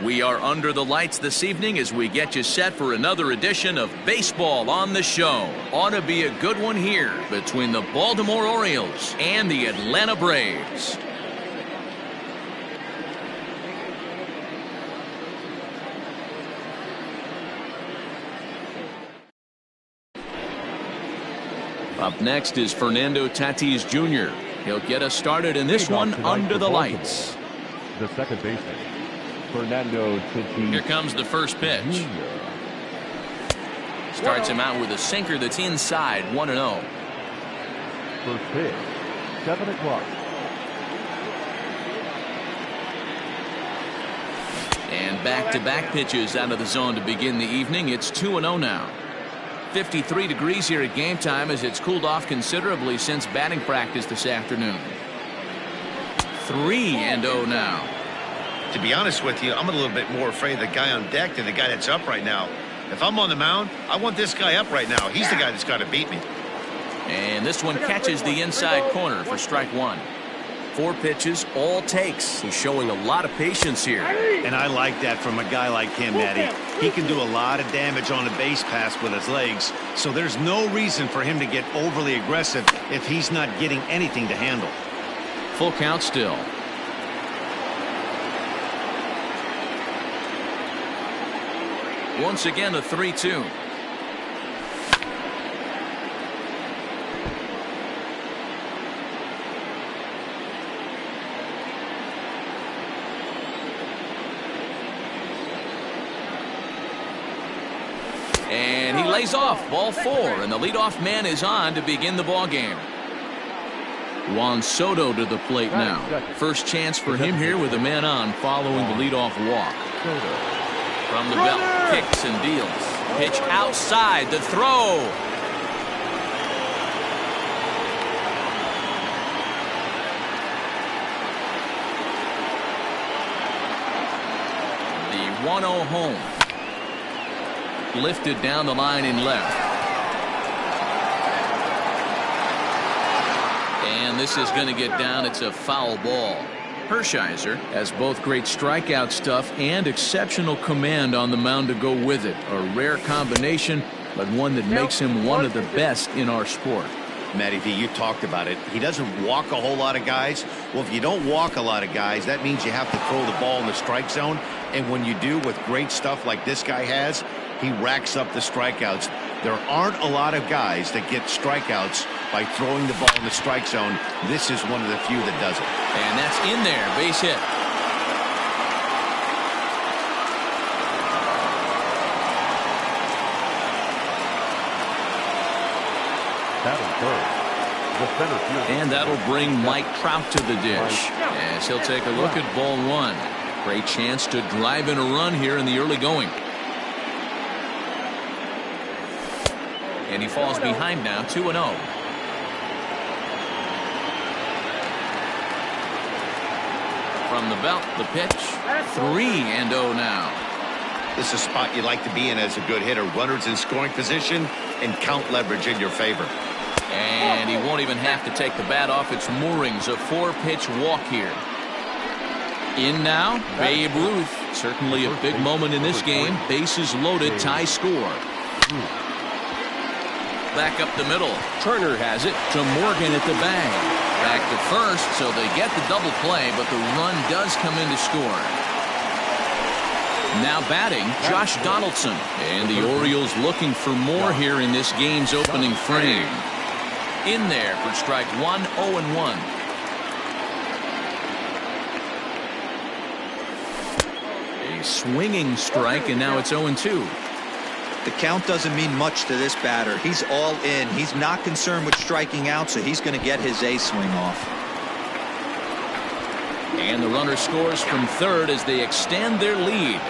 We are under the lights this evening as we get you set for another edition of Baseball on the Show. Ought to be a good one here between the Baltimore Orioles and the Atlanta Braves. Up next is Fernando Tatis Jr. He'll get us started in this one under the lights. The second baseman, Fernando Tatis. Here comes the first pitch. Starts him out with a sinker that's inside, 1-0. First pitch, 7 o'clock. And back-to-back pitches out of the zone to begin the evening. It's 2-0 now. 53 degrees here at game time as it's cooled off considerably since batting practice this afternoon. 3-0 now. To be honest with you, I'm a little bit more afraid of the guy on deck than the guy that's up right now. If I'm on the mound, I want this guy up right now. He's the guy that's got to beat me. And this one catches the inside corner for strike one. 4 pitches, all takes. He's showing a lot of patience here. And I like that from a guy like him, Matty. He can do a lot of damage on a base pass with his legs, so there's no reason for him to get overly aggressive if he's not getting anything to handle. Full count still. Once again, a 3-2. And he lays off, ball 4, and the leadoff man is on to begin the ball game. Juan Soto to the plate now. First chance for him here with a man on following the leadoff walk. From the belt, kicks and deals. Pitch outside, the throw. The 1-0 home. Lifted down the line in left. And this is going to get down. It's a foul ball. Hershiser has both great strikeout stuff and exceptional command on the mound to go with it. A rare combination, but one that makes him one of the best in our sport. Matty V, you talked about it. He doesn't walk a whole lot of guys. Well, if you don't walk a lot of guys, that means you have to throw the ball in the strike zone. And when you do with great stuff like this guy has, he racks up the strikeouts. There aren't a lot of guys that get strikeouts by throwing the ball in the strike zone. This is one of the few that does it. And that's in there, base hit. And that'll bring Mike Trout to the dish as he'll take a look at ball 1. Great chance to drive in a run here in the early going. And he falls behind now, 2-0. From the belt, the pitch, 3-0 now. This is a spot you like to be in as a good hitter. Runners in scoring position and count leverage in your favor. And he won't even have to take the bat off its moorings. A 4-pitch walk here. In now, Babe Ruth. Certainly a big moment in this game. Bases loaded, tie score. Back up the middle. Turner has it to Morgan at the bag. Back to first, so they get the double play, but the run does come in to score. Now batting, Josh Donaldson. And the Orioles looking for more here in this game's opening frame. In there for strike 1, 0-1. A swinging strike, and now it's 0-2. The count doesn't mean much to this batter. He's all in. He's not concerned with striking out, so he's going to get his A swing off. And the runner scores from third as they extend their lead.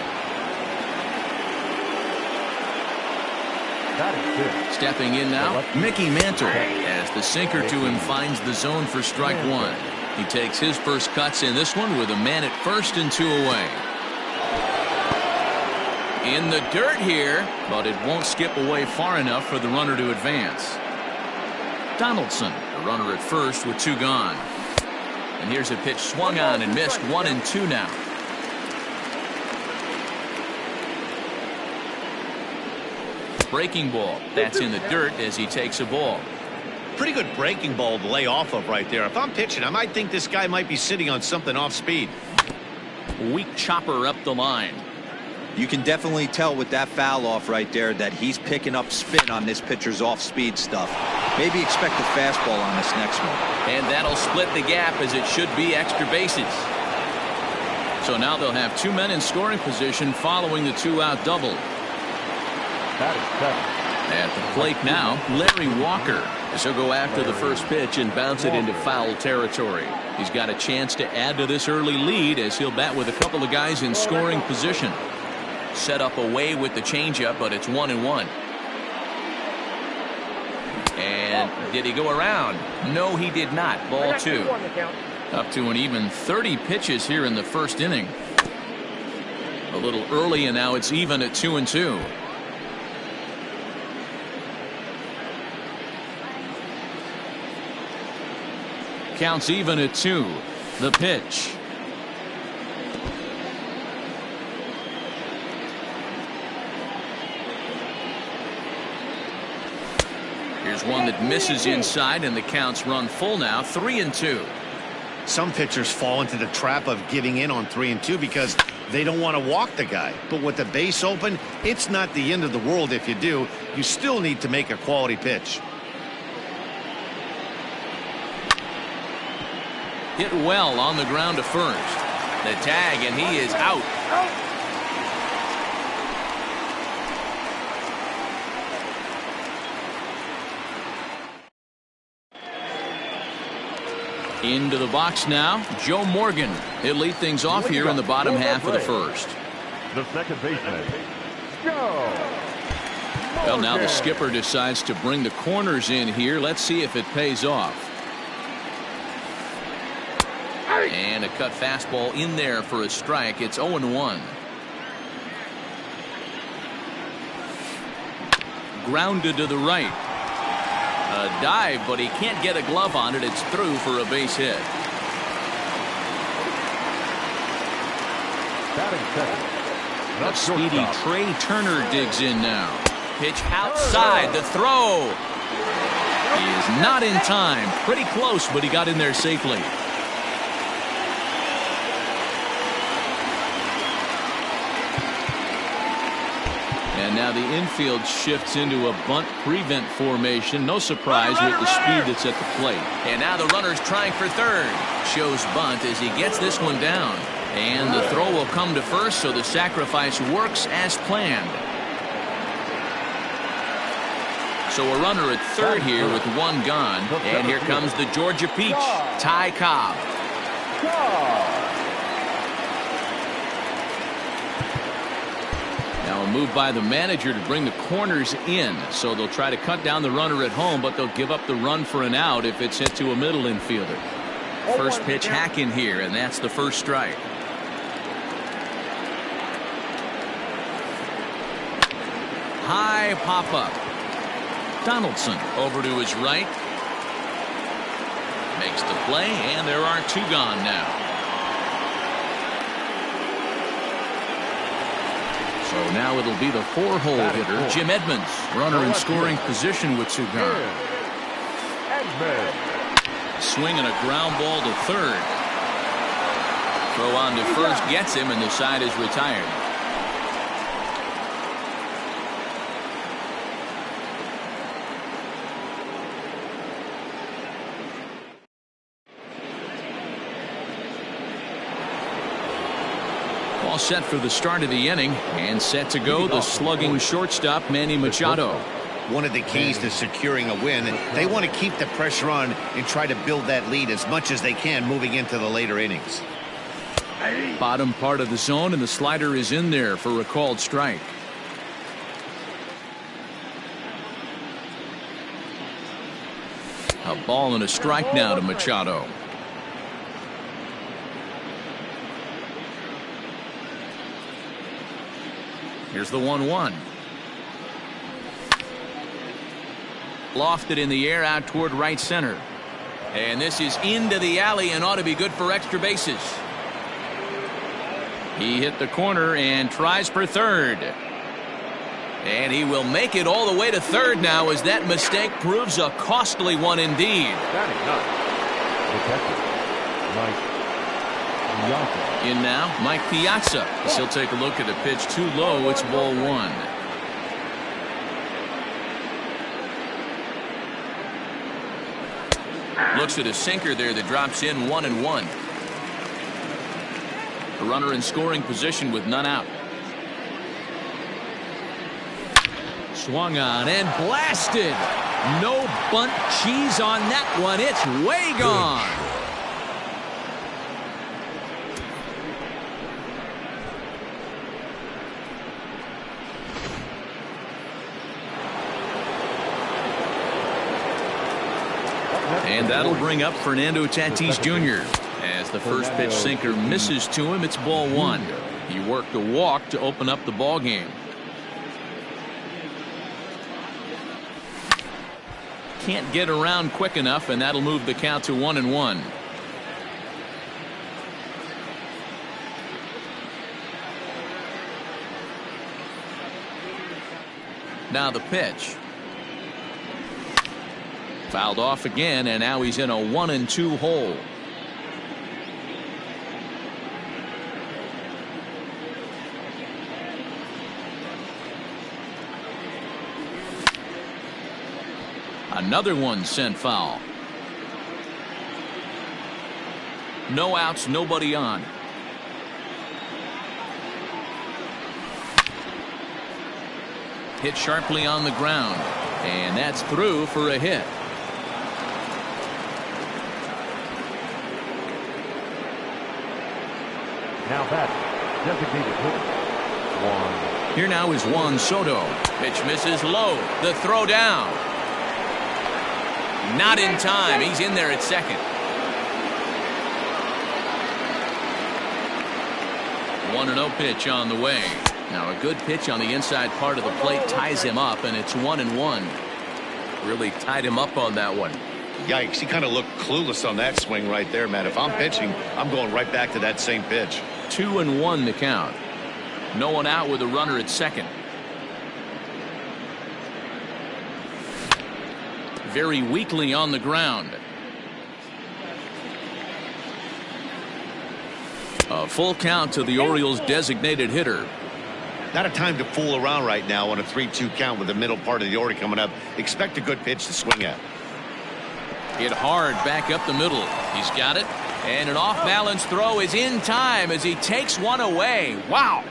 Stepping in now, Mickey Mantle as the sinker to him finds the zone for strike 1. He takes his first cuts in this one with a man at first and 2 away. In the dirt here, but it won't skip away far enough for the runner to advance. Donaldson, the runner at first with 2 gone. And here's a pitch swung on and missed, 1-2 now. breaking ball. That's in the dirt as he takes a ball. Pretty good breaking ball to lay off of right there. If I'm pitching, I might think this guy might be sitting on something off speed. Weak chopper up the line. You can definitely tell with that foul off right there that he's picking up spin on this pitcher's off-speed stuff. Maybe expect a fastball on this next one. And that'll split the gap as it should be extra bases. So now they'll have 2 men in scoring position following the 2-out double. That is 7. At the plate now, Larry Walker. As he'll go after the first pitch and bounce it into foul territory. He's got a chance to add to this early lead as he'll bat with a couple of guys in scoring position. Set up away with the changeup, but it's 1-1. And did he go around? No, he did not. Ball 2. Up to an even 30 pitches here in the first inning. A little early, and now it's even at 2-2. Counts even at 2. The pitch. Here's one that misses inside, and the counts run full now. 3-2. Some pitchers fall into the trap of giving in on 3-2 because they don't want to walk the guy. But with the base open, it's not the end of the world if you do. You still need to make a quality pitch. Hit well on the ground to first. The tag, and he is out. Into the box now, Joe Morgan. He'll lead things off here in the bottom half of the first. The second baseman, Joe. Well, now the skipper decides to bring the corners in here. Let's see if it pays off. And a cut fastball in there for a strike. It's 0-1. Grounded to the right. A dive, but he can't get a glove on it. It's through for a base hit. A speedy Trey Turner digs in now. Pitch outside. The throw. He is not in time. Pretty close, but he got in there safely. And now the infield shifts into a bunt prevent formation. No surprise with the speed that's at the plate. And now the runner's trying for third. Shows bunt as he gets this one down. And the throw will come to first, so the sacrifice works as planned. So a runner at third here with one gone. And here comes the Georgia Peach, Ty Cobb. Now a move by the manager to bring the corners in. So they'll try to cut down the runner at home, but they'll give up the run for an out if it's hit to a middle infielder. First pitch hack in here, and that's the first strike. High pop up. Donaldson over to his right. Makes the play, and there are 2 gone now. So now it'll be the 4-hole hitter, Jim Edmonds. Runner in scoring position with 2 gone. Swinging a ground ball to third. Throw on to first gets him, and the side is retired. All set for the start of the inning, and set to go the slugging shortstop Manny Machado. One of the keys to securing a win, they want to keep the pressure on and try to build that lead as much as they can moving into the later innings. Bottom part of the zone, and the slider is in there for a called strike. A ball and a strike now to Machado. Here's the 1-1. Lofted in the air out toward right center. And this is into the alley and ought to be good for extra bases. He hit the corner and tries for third. And he will make it all the way to third now as that mistake proves a costly one indeed. Batting up. Detective Mike Piazza. In now, Mike Piazza. As he'll take a look at a pitch too low. It's ball one. Looks at a sinker there that drops in 1-1. A runner in scoring position with none out. Swung on and blasted. No bunt cheese on that one. It's way gone. And that'll bring up Fernando Tatis Jr. As the first pitch sinker misses to him, it's ball one. He worked a walk to open up the ball game. Can't get around quick enough, and that'll move the count to 1-1. Now the pitch. Fouled off again, and now he's in a 1-2 hole. Another one sent foul. No outs, nobody on. Hit sharply on the ground, and that's through for a hit. Now back, designated hitter, Juan. Here now is Juan Soto. Pitch misses low. The throw down. Not in time. He's in there at second. 1-0 pitch on the way. Now a good pitch on the inside part of the plate ties him up, and it's 1-1. Really tied him up on that one. Yikes, he kind of looked clueless on that swing right there, man. If I'm pitching, I'm going right back to that same pitch. 2-1 the count. No one out with a runner at second. Very weakly on the ground. A full count to the Orioles designated hitter. Not a time to fool around right now on a 3-2 count with the middle part of the order coming up. Expect a good pitch to swing at. Hit hard back up the middle. He's got it. And an off-balance throw is in time as he takes one away. Wow.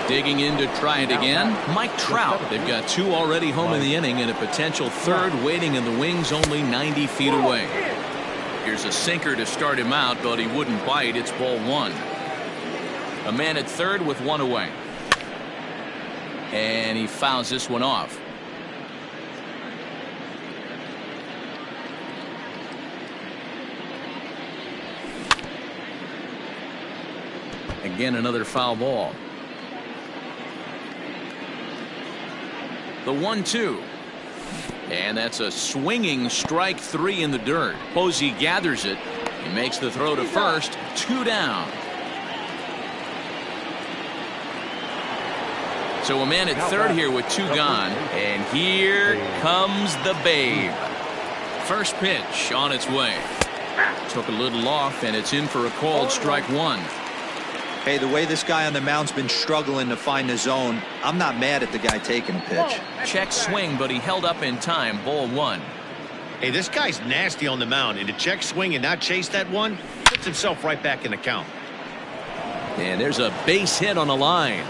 Digging in to try it again. Mike Trout. They've got two already home in the inning and a potential third waiting in the wings only 90 feet away. Here's a sinker to start him out, but he wouldn't bite. It's ball one. A man at third with one away. And he fouls this one off. Again, another foul ball. The 1-2. And that's a swinging strike three in the dirt. Posey gathers it. He makes the throw to first. 2 down. So a man at third here with 2 gone. And here comes the Babe. First pitch on its way. Took a little off, and it's in for a called strike one. Hey, the way this guy on the mound's been struggling to find the zone, I'm not mad at the guy taking a pitch. Check swing, but he held up in time. Ball one. Hey, this guy's nasty on the mound, and to check swing and not chase that one, he puts himself right back in the count. And there's a base hit on the line.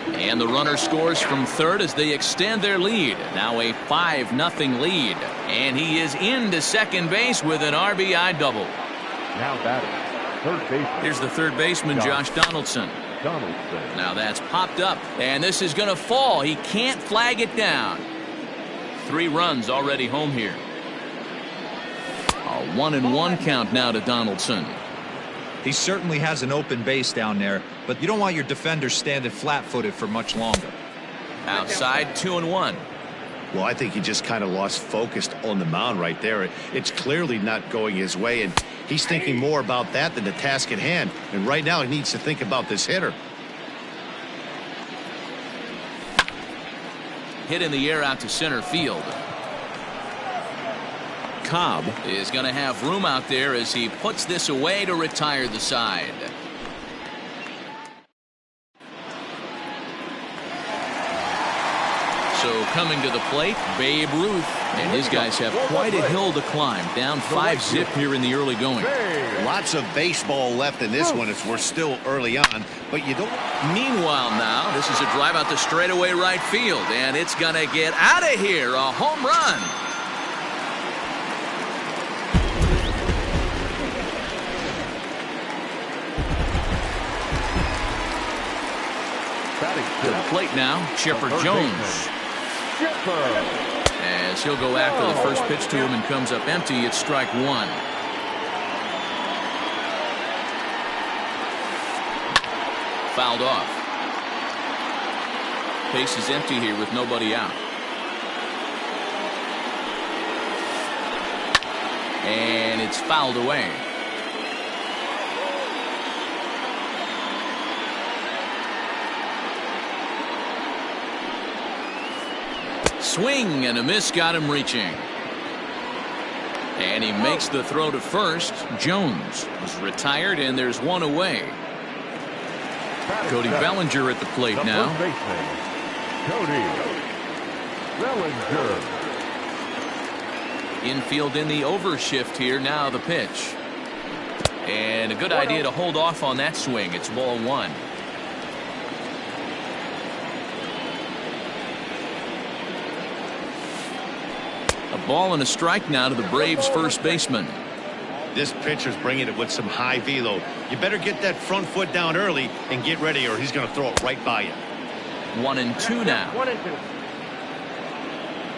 And the runner scores from third as they extend their lead. Now a 5-0 lead. And he is into second base with an RBI double. Now batting, third baseman. Here's the third baseman, Josh Donaldson. Now that's popped up, and this is going to fall. He can't flag it down. 3 runs already home here. A 1-1 count now to Donaldson. He certainly has an open base down there, but you don't want your defenders standing flat-footed for much longer. Outside, 2-1. Well, I think he just kind of lost focus on the mound right there. It's clearly not going his way, and he's thinking more about that than the task at hand. And right now he needs to think about this hitter. hit in the air out to center field. Cobb is going to have room out there as he puts this away to retire the side. So coming to the plate, Babe Ruth, and his guys have quite a hill to climb. Down 5-zip here in the early going. Lots of baseball left in this one as we're still early on, but you don't. Meanwhile now, this is a drive out the straightaway right field, and it's going to get out of here. A home run. To the plate now, Chipper Jones. As he'll go after the first pitch to him and comes up empty, it's strike one. Fouled off. Base is empty here with nobody out. And it's fouled away. Swing and a miss got him reaching. And he makes the throw to first. Jones is retired and there's one away. Cody Bellinger at the plate now. Cody Bellinger. Infield in the overshift here. Now the pitch. And a good idea to hold off on that swing. It's ball one. A ball and a strike now to the Braves first baseman. This pitcher's bringing it with some high velo. You better get that front foot down early and get ready or he's going to throw it right by you. 1-2 now. 1-2.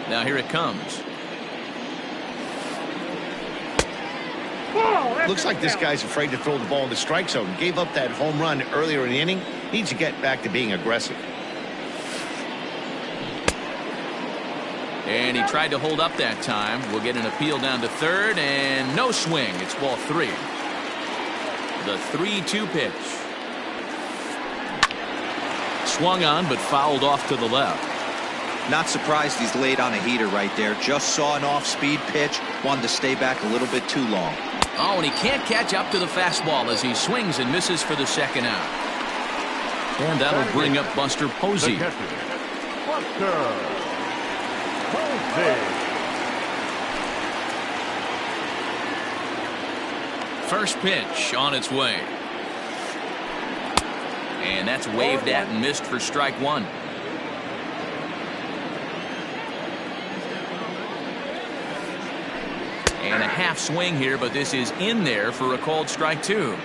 Now here it comes. Looks like this guy's afraid to throw the ball in the strike zone. Gave up that home run earlier in the inning. Needs to get back to being aggressive. And he tried to hold up that time. We'll get an appeal down to third and no swing. It's ball three. The 3-2 pitch. Swung on but fouled off to the left. Not surprised he's laid on a heater right there. Just saw an off-speed pitch. Wanted to stay back a little bit too long. Oh, and he can't catch up to the fastball as he swings and misses for the second out. And that'll bring up Buster Posey. First pitch on its way. And that's waved at and missed for strike one. And a half swing here, but this is in there for a called strike two.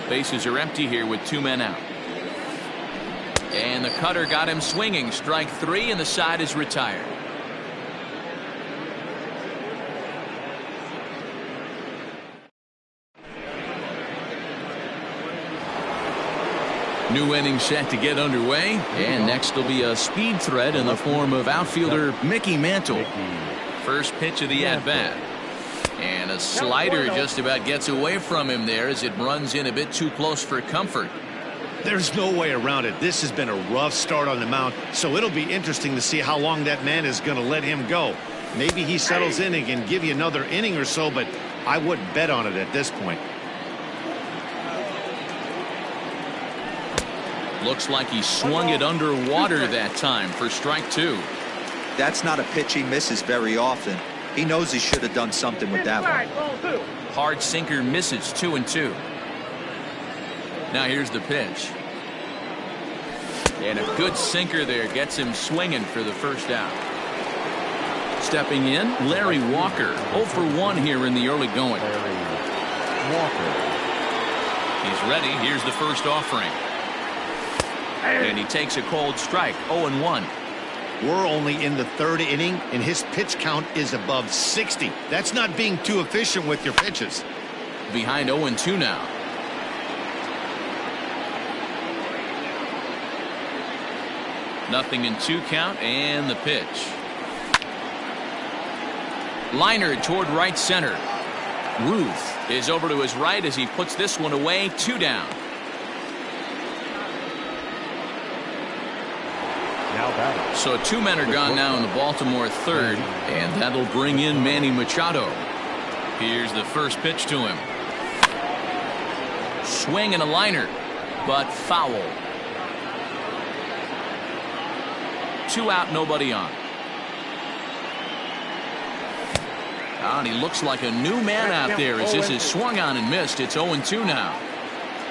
Bases are empty here with two men out. And the cutter got him swinging. Strike three, and the side is retired. New inning set to get underway, and next will be a speed threat in the form of outfielder Mickey Mantle. First pitch of the at-bat. And a slider just about gets away from him there as it runs in a bit too close for comfort. There's no way around it. This has been a rough start on the mound, so it'll be interesting to see how long that man is going to let him go. Maybe he settles in and can give you another inning or so, but I wouldn't bet on it at this point. Looks like he swung it underwater that time for strike two. That's not a pitch he misses very often. He knows he should have done something with that one. Hard sinker misses 2-2. Now here's the pitch. And a good sinker there gets him swinging for the first out. Stepping in, Larry Walker. 0 for 1 here in the early going. He's ready. Here's the first offering. And he takes a cold strike. 0-1. We're only in the third inning, and his pitch count is above 60. That's not being too efficient with your pitches. Behind 0-2 now. Nothing in 2 count, and the pitch. Liner toward right center. Ruth is over to his right as he puts this one away. 2 down. Now Now batting. So 2 men are gone now in the Baltimore third, and that'll bring in Manny Machado. Here's the first pitch to him. Swing and a liner, but foul. 2 out, nobody on. And he looks like a new man out there as this is swung on and missed. It's 0-2 now.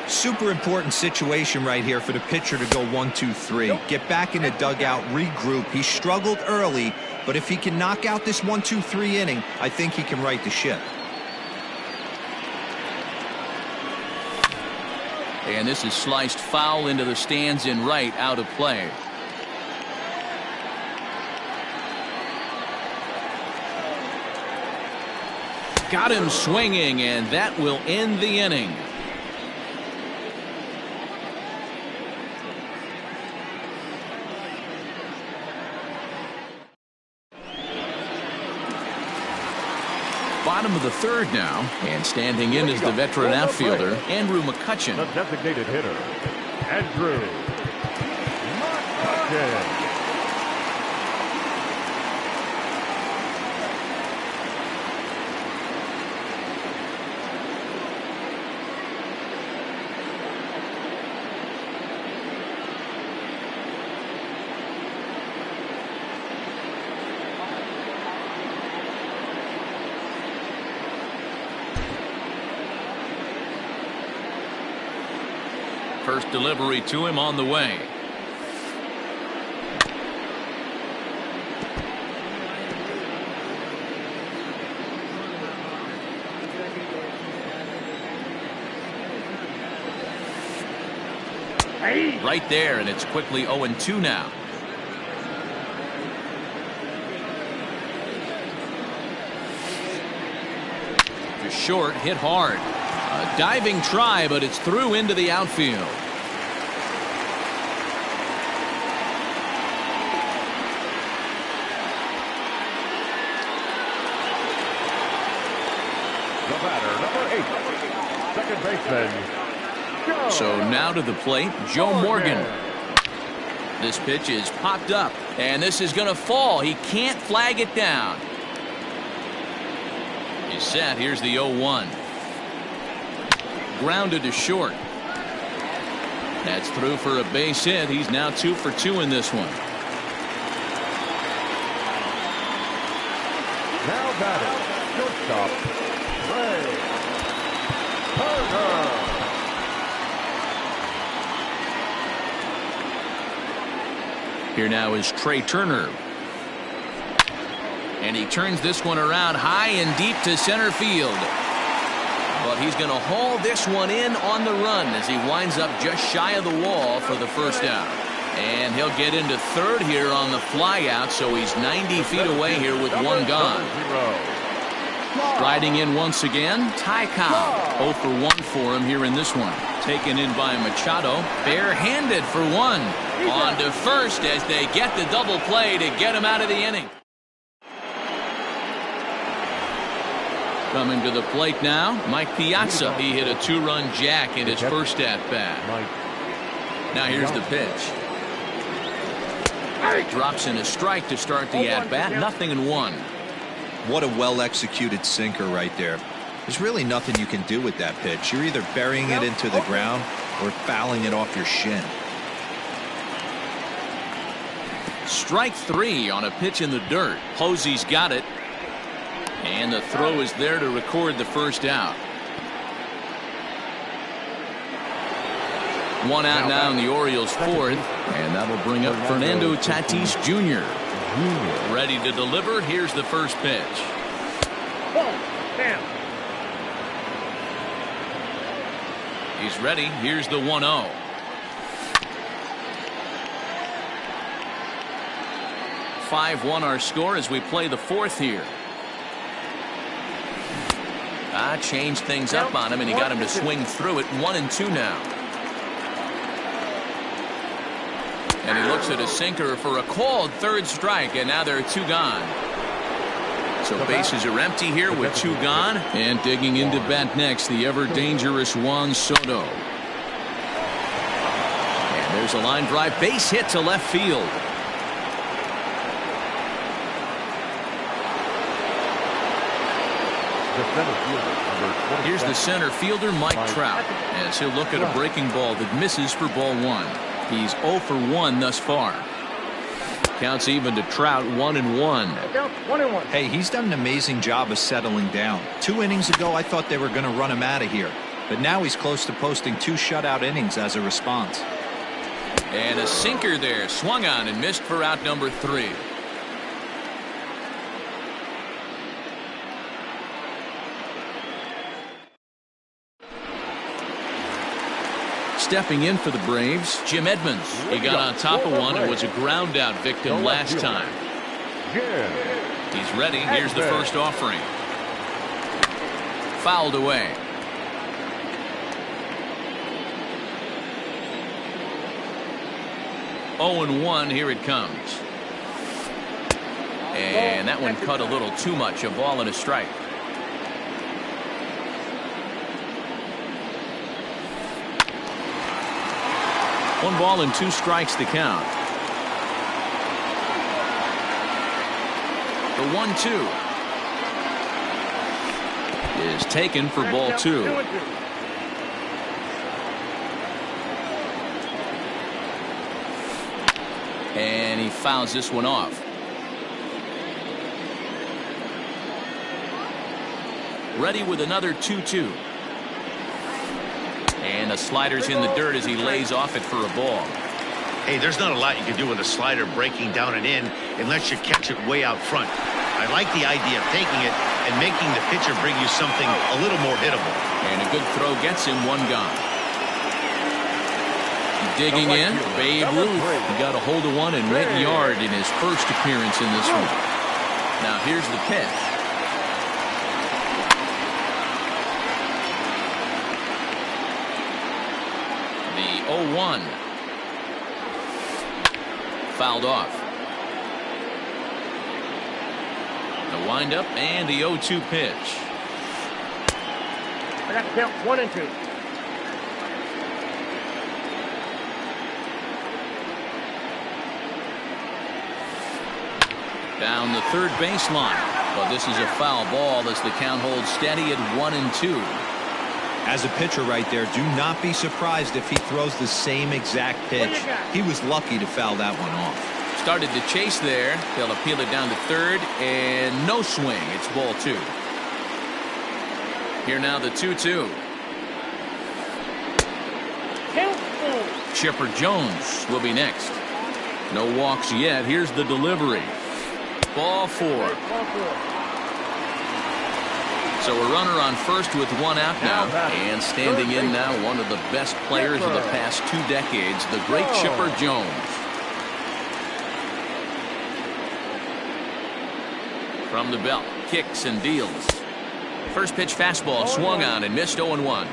Super important situation right here for the pitcher to go 1-2-3. Get back in the dugout, regroup. He struggled early, but if he can knock out this 1-2-3 inning, I think he can right the ship. And this is sliced foul into the stands in right, out of play. Got him swinging, and that will end the inning. Bottom of the third now, and standing in is the veteran outfielder, Andrew McCutchen. The designated hitter, Andrew McCutchen. First delivery to him on the way. Right there, and it's quickly 0-2 now. To short, hit hard. A diving try, but it's through into the outfield. The batter, number 8, second baseman, Joe. So now to the plate, Joe Morgan. This pitch is popped up, and this is going to fall. He can't flag it down. He's set. Here's the 0-1. Grounded to short. That's through for a base hit. He's now 2 for 2 in this one. Now batting, shortstop, Trey Turner. Here now is Trey Turner. And he turns this one around high and deep to center field. But he's going to haul this one in on the run as he winds up just shy of the wall for the first out. And he'll get into third here on the fly out, so he's 90 feet away here with one gone. Riding in once again, Ty Cobb. 0 for 1 for him here in this one. Taken in by Machado, barehanded for 1. On to first as they get the double play to get him out of the inning. Coming to the plate now, Mike Piazza. He hit a 2-run jack in his first at-bat. Now here's the pitch. Drops in a strike to start the at-bat. 0-1. What a well-executed sinker right there. There's really nothing you can do with that pitch. You're either burying it into the ground or fouling it off your shin. Strike 3 on a pitch in the dirt. Posey's got it. And the throw is there to record the first out. 1 out now in the Orioles' fourth, and that'll bring up Fernando Tatis Jr. Ready to deliver. Here's the first pitch. He's ready. Here's the 1-0. (5-1) our score as we play the fourth here. Changed things up on him, and he got him to swing through it. 1-2 now. And he looks at a sinker for a called third strike, and now there are 2 gone. So bases are empty here with 2 gone. And digging into bat next, the ever-dangerous Juan Soto. And there's a line drive base hit to left field. The center fielder, number 27. Here's the center fielder, Mike Trout, as he'll look at a breaking ball that misses for ball 1. He's 0 for 1 thus far. Counts even to Trout, 1-1. Hey, he's done an amazing job of settling down. 2 innings ago, I thought they were going to run him out of here. But now he's close to posting 2 shutout innings as a response. And a sinker there, swung on and missed for out number 3. Stepping in for the Braves, Jim Edmonds. He got on top of one and was a ground out victim last time. He's ready. Here's the first offering. Fouled away. Oh and 1, here it comes. And that one cut a little too much, a ball and a strike. One ball and 2 strikes to count. The 1-2 is taken for ball 2. And he fouls this one off. Ready with another 2-2. And the slider's in the dirt as he lays off it for a ball. Hey, there's not a lot you can do with a slider breaking down and in unless you catch it way out front. I like the idea of taking it and making the pitcher bring you something a little more hittable. And a good throw gets him, 1 gone. Digging in, Babe Ruth. He got a hold of one and went yard in his first appearance in this one. Now here's the pitch. The 0-1. Fouled off. The windup and the 0-2 pitch. I got to count 1 and 2. Down the third baseline. But this is a foul ball as the count holds steady at 1 and 2. As a pitcher right there, do not be surprised if he throws the same exact pitch. He was lucky to foul that one off. Started to chase there. They'll appeal it down to third, and no swing. It's ball 2. Here now the 2-2. Chipper Jones will be next. No walks yet. Here's the delivery. Ball 4. So a runner on first with 1 out now. And standing in now, one of the best players of the past 2 decades, the great Chipper Jones. From the belt, kicks and deals. First pitch fastball swung on and missed 0-1.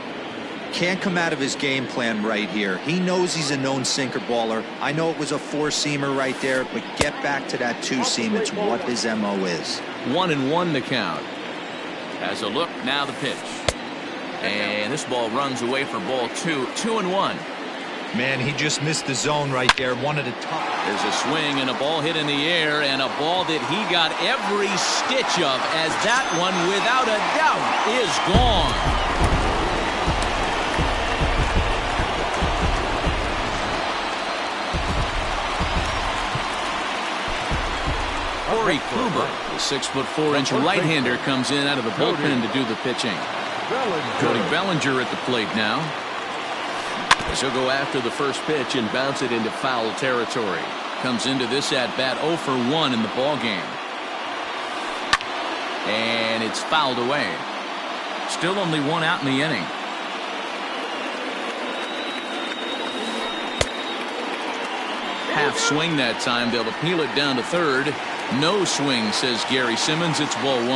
Can't come out of his game plan right here. He knows he's a known sinker baller. I know it was a 4-seamer right there, but get back to that 2-seam. It's what his MO is. 1-1 the count. As a look, now the pitch. And this ball runs away for ball 2. 2-1. Man, he just missed the zone right there. One of the top. There's a swing and a ball hit in the air, and a ball that he got every stitch of, as that one, without a doubt, is gone. Corey Kluber, the 6'4" right-hander, comes in out of the bullpen to do the pitching. Cody Bellinger at the plate now. As he'll go after the first pitch and bounce it into foul territory. Comes into this at-bat 0 for 1 in the ball game. And it's fouled away. Still only 1 out in the inning. Half swing that time. They'll appeal it down to third. No swing, says Gary Simmons. It's ball 1.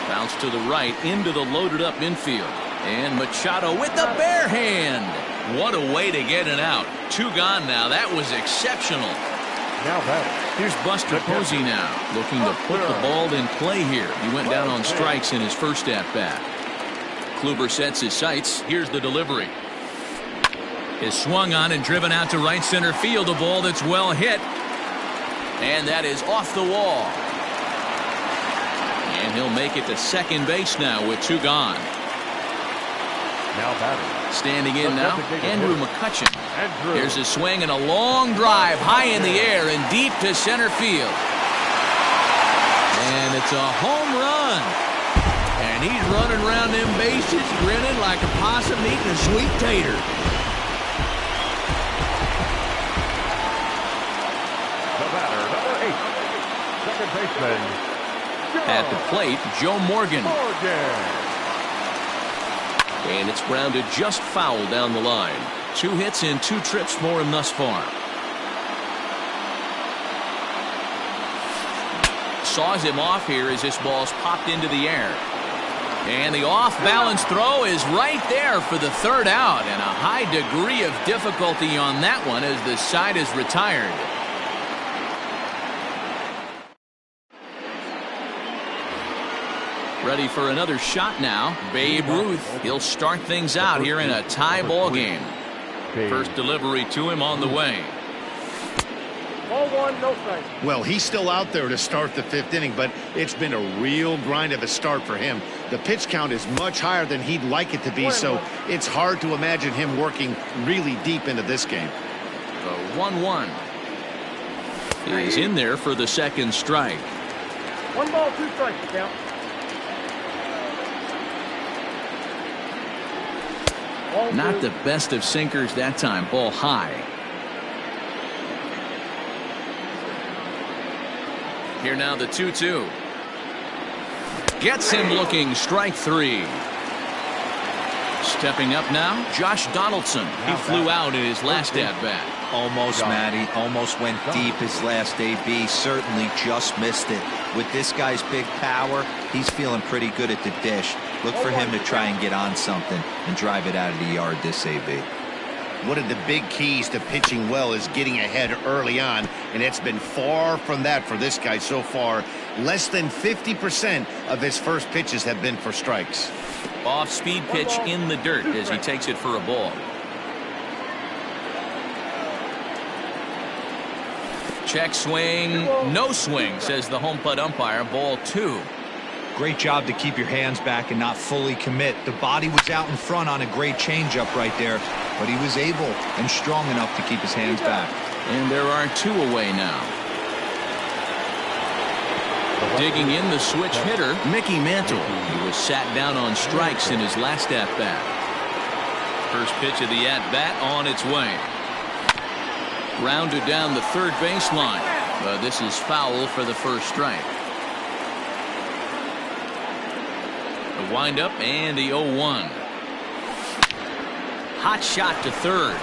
Bounce to the right into the loaded up infield. And Machado with the bare hand. What a way to get it out. 2 gone now. That was exceptional. Now batting. Here's Buster Posey now, looking to put the ball in play here. He went down on strikes in his first at-bat. Kluber sets his sights. Here's the delivery. Is swung on and driven out to right center field. A ball that's well hit. And that is off the wall. And he'll make it to second base now with 2 gone. Now batting. Standing in now, Andrew McCutchen. Andrew. Here's a swing and a long drive high in the air and deep to center field. And it's a home run. And he's running around them bases grinning like a possum eating a sweet tater. The batter, number 8, second baseman. At the plate, Joe Morgan. And it's grounded just foul down the line. 2 hits and 2 trips for him thus far. Saws him off here as this ball's popped into the air. And the off-balance throw is right there for the 3rd out. And a high degree of difficulty on that one as the side is retired. Ready for another shot now. Babe Ruth. He'll start things out here in a tie ball game. First delivery to him on the way. Ball 1, no strike. Well, he's still out there to start the 5th inning, but it's been a real grind of a start for him. The pitch count is much higher than he'd like it to be, so it's hard to imagine him working really deep into this game. The 1-1 is in there for the 2nd strike. 1 ball, 2 strikes, count. Not the best of sinkers that time. Ball high. Here now the 2-2. Gets him looking. Strike 3. Stepping up now, Josh Donaldson. He flew out in his last at-bat. Almost, Matty. Almost went deep his last AB. Certainly just missed it. With this guy's big power, he's feeling pretty good at the dish. Look for him to try and get on something and drive it out of the yard this AB. One of the big keys to pitching well is getting ahead early on, and it's been far from that for this guy so far. Less than 50% of his first pitches have been for strikes. Off-speed pitch in the dirt as he takes it for a ball. Check swing, no swing, says the home plate umpire. Ball 2. Great job to keep your hands back and not fully commit. The body was out in front on a great changeup right there, but he was able and strong enough to keep his hands back. And there are 2 away now. Digging in the switch hitter, Mickey Mantle. He was sat down on strikes in his last at-bat. First pitch of the at-bat on its way. Rounded down the 3rd baseline. But this is foul for the 1st strike. The windup and the 0-1. Hot shot to 3rd.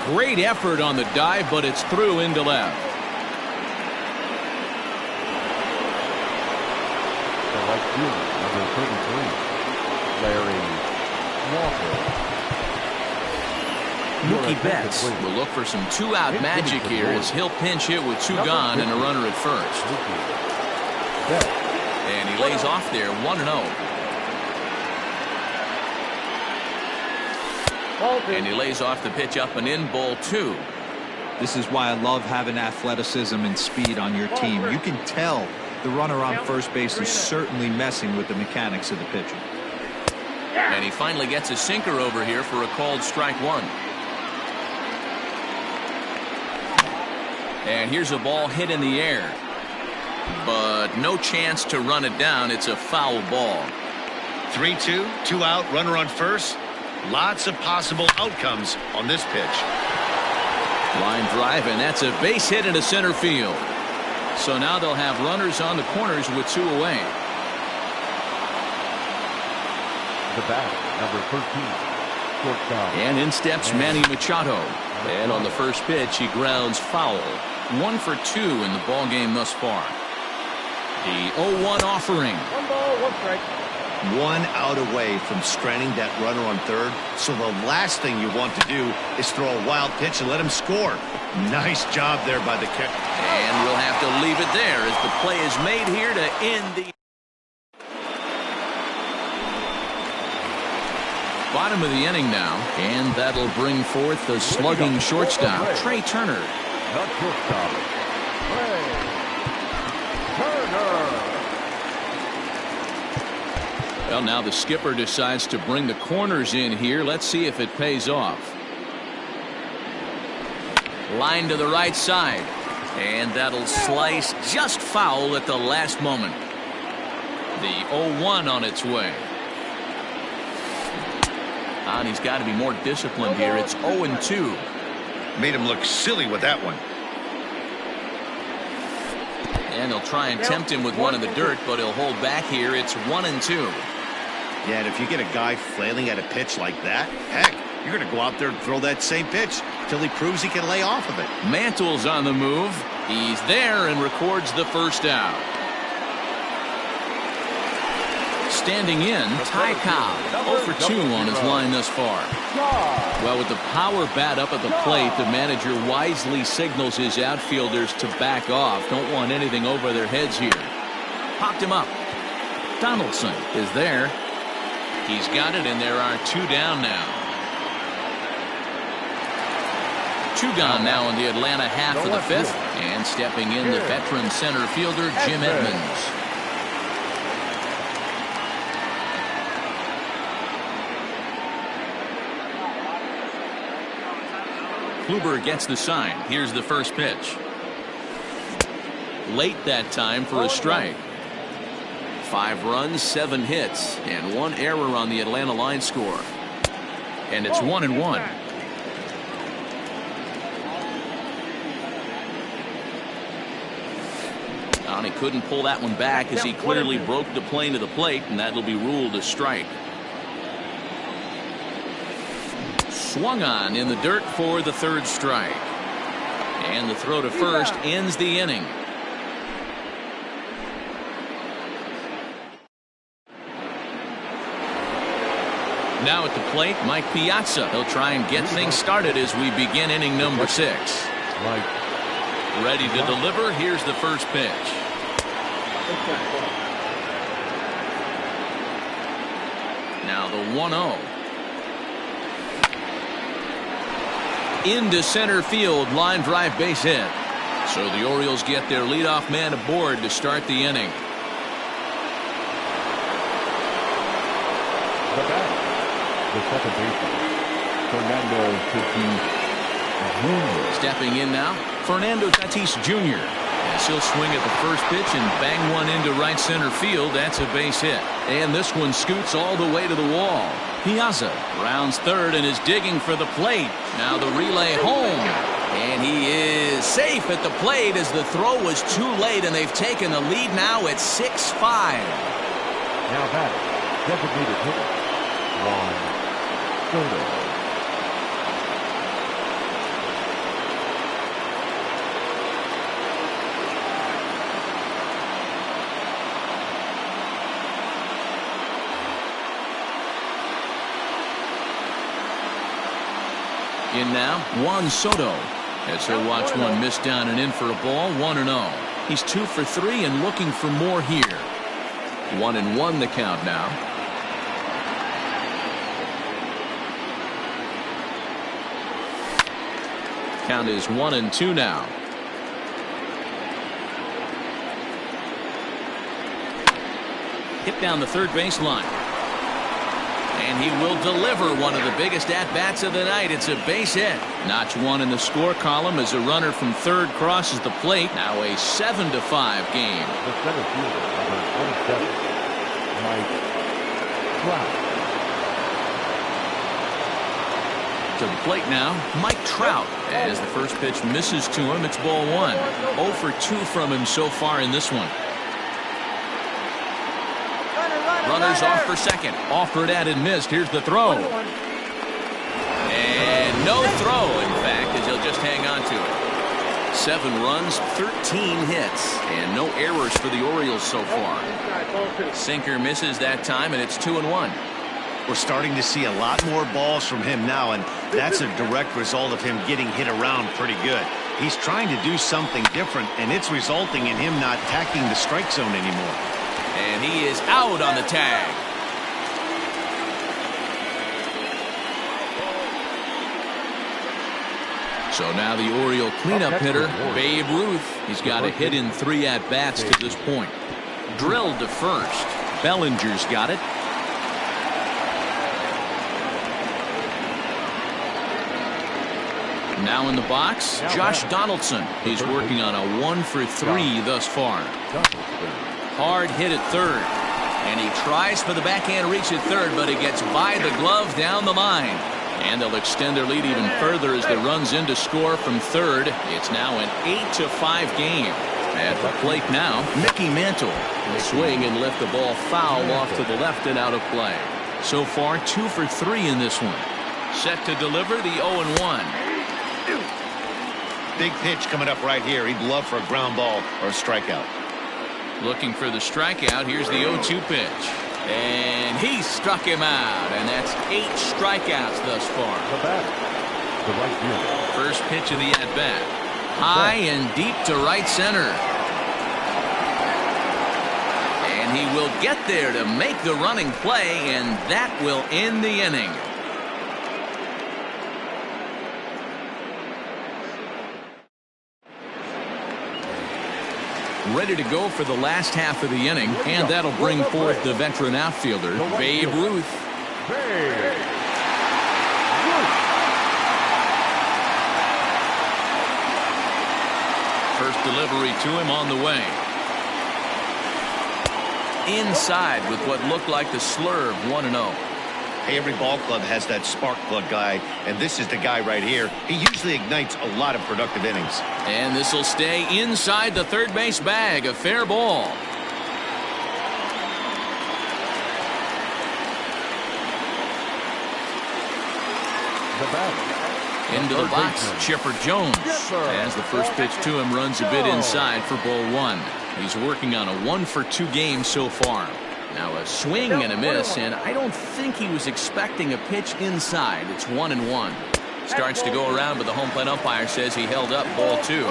Great effort on the dive, but it's through into left. The right fielder, number 33, Larry Walker. Mookie Betts will look for some 2-out magic here as he'll pinch hit with 2 gone and a runner at first. And he lays off there 1-0. And he lays off the pitch up and in. Ball 2. This is why I love having athleticism and speed on your team. You can tell the runner on first base is certainly messing with the mechanics of the pitcher. And he finally gets a sinker over here for a called strike 1. And here's a ball hit in the air, but no chance to run it down. It's a foul ball. 3-2, 2 out, runner on first. Lots of possible outcomes on this pitch. Line drive, and that's a base hit into center field. So now they'll have runners on the corners with 2 away. The bat, number 13, shortstop. And in steps Manny Machado. And on the first pitch, he grounds foul. 1 for 2 in the ball game thus far. The 0-1 offering. 1 ball, 1 strike. 1 out away from stranding that runner on 3rd. So the last thing you want to do is throw a wild pitch and let him score. Nice job there by the catcher. And we'll have to leave it there as the play is made here to end the bottom of the inning now, and that'll bring forth the slugging shortstop, Trey Turner. The shortstop, Trey Well, now the skipper decides to bring the corners in here. Let's see if it pays off. Line to the right side. And that'll slice just foul at the last moment. The 0-1 on its way. And he's got to be more disciplined here. It's 0-2. Made him look silly with that one. And they'll try and tempt him with one in the dirt, but he'll hold back here. It's 1-2. Yeah, and if you get a guy flailing at a pitch like that, heck, you're going to go out there and throw that same pitch till he proves he can lay off of it. Mantle's on the move. He's there and records the first out. Standing in, Ty Cobb, 0 for 2 on his line thus far. Well, with the power bat up at the plate, the manager wisely signals his outfielders to back off. Don't want anything over their heads here. Popped him up. Donaldson is there. He's got it, and there are 2 down now. 2 gone now in the Atlanta half of the 5th. And stepping in, the veteran center fielder, Jim Edmonds. Kluber gets the sign. Here's the first pitch. Late that time for a strike. 5 runs, 7 hits, and 1 error on the Atlanta line score. And it's 1-1. And he couldn't pull that one back as he clearly broke the plane to the plate, and that'll be ruled a strike. Swung on in the dirt for the 3rd strike. And the throw to first ends the inning. Now at the plate, Mike Piazza. He'll try and get things started as we begin inning number 6. Ready to deliver. Here's the first pitch. Now the 1-0. Into center field, line drive, base hit. So the Orioles get their leadoff man aboard to start the inning. The second baseman, Fernando Tatis Jr. Stepping in now, Fernando Tatis Jr. As he'll swing at the first pitch and bang one into right center field. That's a base hit. And this one scoots all the way to the wall. Piazza rounds third and is digging for the plate. Now the relay home. And he is safe at the plate as the throw was too late, and they've taken the lead now at 6-5. Now back, designated hitter, Juan Soto. In now, Juan Soto. As he'll watch one miss down and in for a ball, 1-0. He's 2 for 3 and looking for more here. 1-1 the count now. Count is 1-2 now. Hit down the third base line. And he will deliver one of the biggest at-bats of the night. It's a base hit. Notch 1 in the score column as a runner from third crosses the plate. Now a 7-5 game. The center fielder, number 27, Mike Trout. To the plate now, Mike Trout. As the first pitch misses to him, it's ball 1. 0 for 2 from him so far in this one. Runners off for second. Offered at and missed. Here's the throw. And no throw, in fact, as he'll just hang on to it. 7 runs, 13 hits, and no errors for the Orioles so far. Sinker misses that time, and it's 2-1. We're starting to see a lot more balls from him now, and that's a direct result of him getting hit around pretty good. He's trying to do something different, and it's resulting in him not attacking the strike zone anymore. And he is out on the tag. So now the Oriole cleanup hitter, Babe Ruth. He's got a hit in 3 at-bats to this point. Drilled to first. Bellinger's got it. Now in the box, Josh Donaldson. He's working on a 1 for 3 thus far. Hard hit at third. And he tries for the backhand reach at third, but he gets by the glove down the line. And they'll extend their lead even further as the runs in to score from third. It's now an 8-5 game. At the plate now, Mickey Mantle will swing and lift the ball foul off to the left and out of play. So far, 2 for 3 in this one. Set to deliver the 0-1. Big pitch coming up right here. He'd love for a ground ball or a strikeout. Looking for the strikeout. Here's the 0-2 pitch. And he struck him out. And that's 8 strikeouts thus far. First pitch of the at-bat. High and deep to right center. And he will get there to make the running play, and that will end the inning. Ready to go for the last half of the inning, and that'll bring forth the veteran outfielder, Babe Ruth. First delivery to him on the way. Inside with what looked like the slurve, 1-0. Hey, every ball club has that spark plug guy, and this is the guy right here. He usually ignites a lot of productive innings. And this will stay inside the third base bag. A fair ball. Into the box, Chipper Jones. As the first pitch to him runs a bit inside for ball 1. He's working on a 1 for 2 game so far. Now a swing and a miss, and I don't think he was expecting a pitch inside. It's 1-1. Starts to go around, but the home plate umpire says he held up ball 2.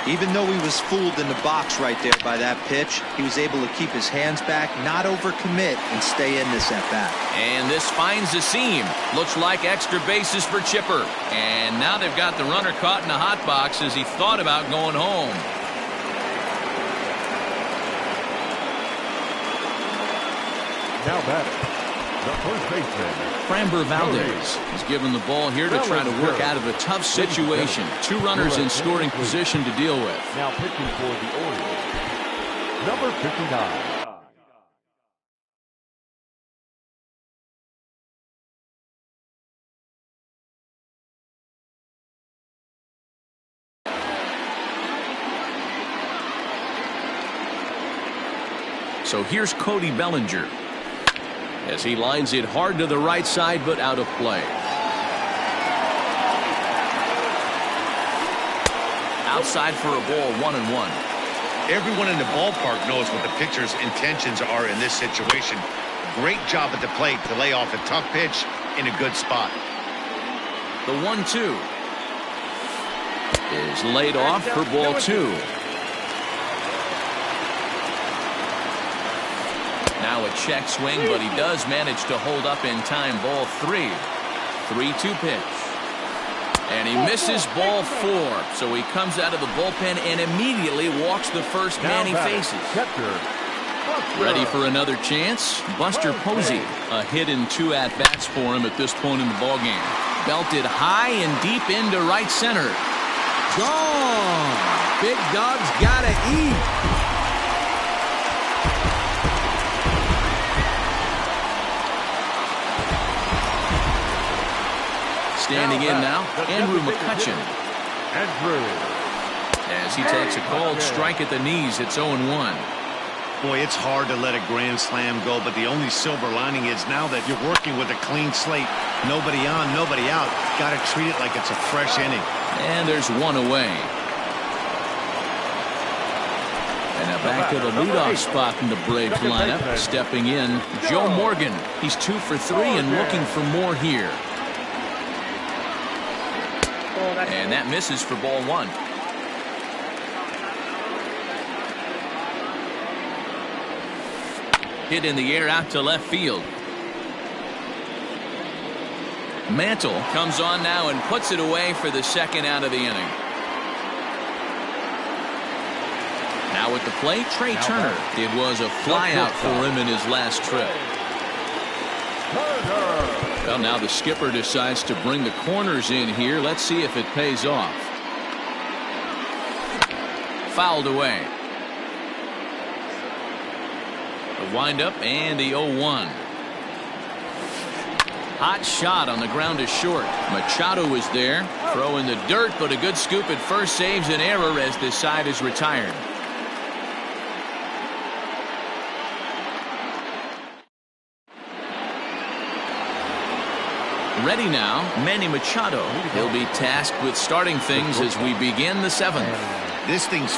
Even though he was fooled in the box right there by that pitch, he was able to keep his hands back, not overcommit, and stay in this at-bat. And this finds a seam. Looks like extra bases for Chipper. And now they've got the runner caught in the hot box as he thought about going home. Now batting, the first baseman, Framber Valdez is given the ball here to try to work out of a tough situation. 2 runners in scoring position to deal with. Now pitching for the Orioles, number 59. So here's Cody Bellinger as he lines it hard to the right side, but out of play. Outside for a ball, 1-1. Everyone in the ballpark knows what the pitcher's intentions are in this situation. Great job at the plate to lay off a tough pitch in a good spot. The 1-2 is laid off for ball 2. Now a check swing, but he does manage to hold up in time. Ball 3. 3-2 pitch. And he misses ball 4. So he comes out of the bullpen and immediately walks the first man he faces. Ready for another chance? Buster Posey. A hit in 2 at-bats for him at this point in the ballgame. Belted high and deep into right center. Gone. Big dog's gotta eat. Standing in now, Andrew McCutchen. As he takes a cold strike at the knees, it's 0-1. Boy, it's hard to let a grand slam go, but the only silver lining is now that you're working with a clean slate, nobody on, nobody out, got to treat it like it's a fresh inning. And there's 1 away. And now back to the leadoff spot in the Braves lineup. Stepping in, Joe Morgan. He's 2 for 3 and looking for more here. And that misses for ball 1. Hit in the air out to left field. Mantle comes on now and puts it away for the second out of the inning. Now at the plate, Trey Turner. It was a flyout for him in his last trip. Turner. Well, now the skipper decides to bring the corners in here. Let's see if it pays off. Fouled away. The windup and the 0-1. Hot shot on the ground is short. Machado is there. Throw in the dirt, but a good scoop at first saves an error as this side is retired. Ready now, Manny Machado. He'll be tasked with starting things as we begin the 7th. This thing's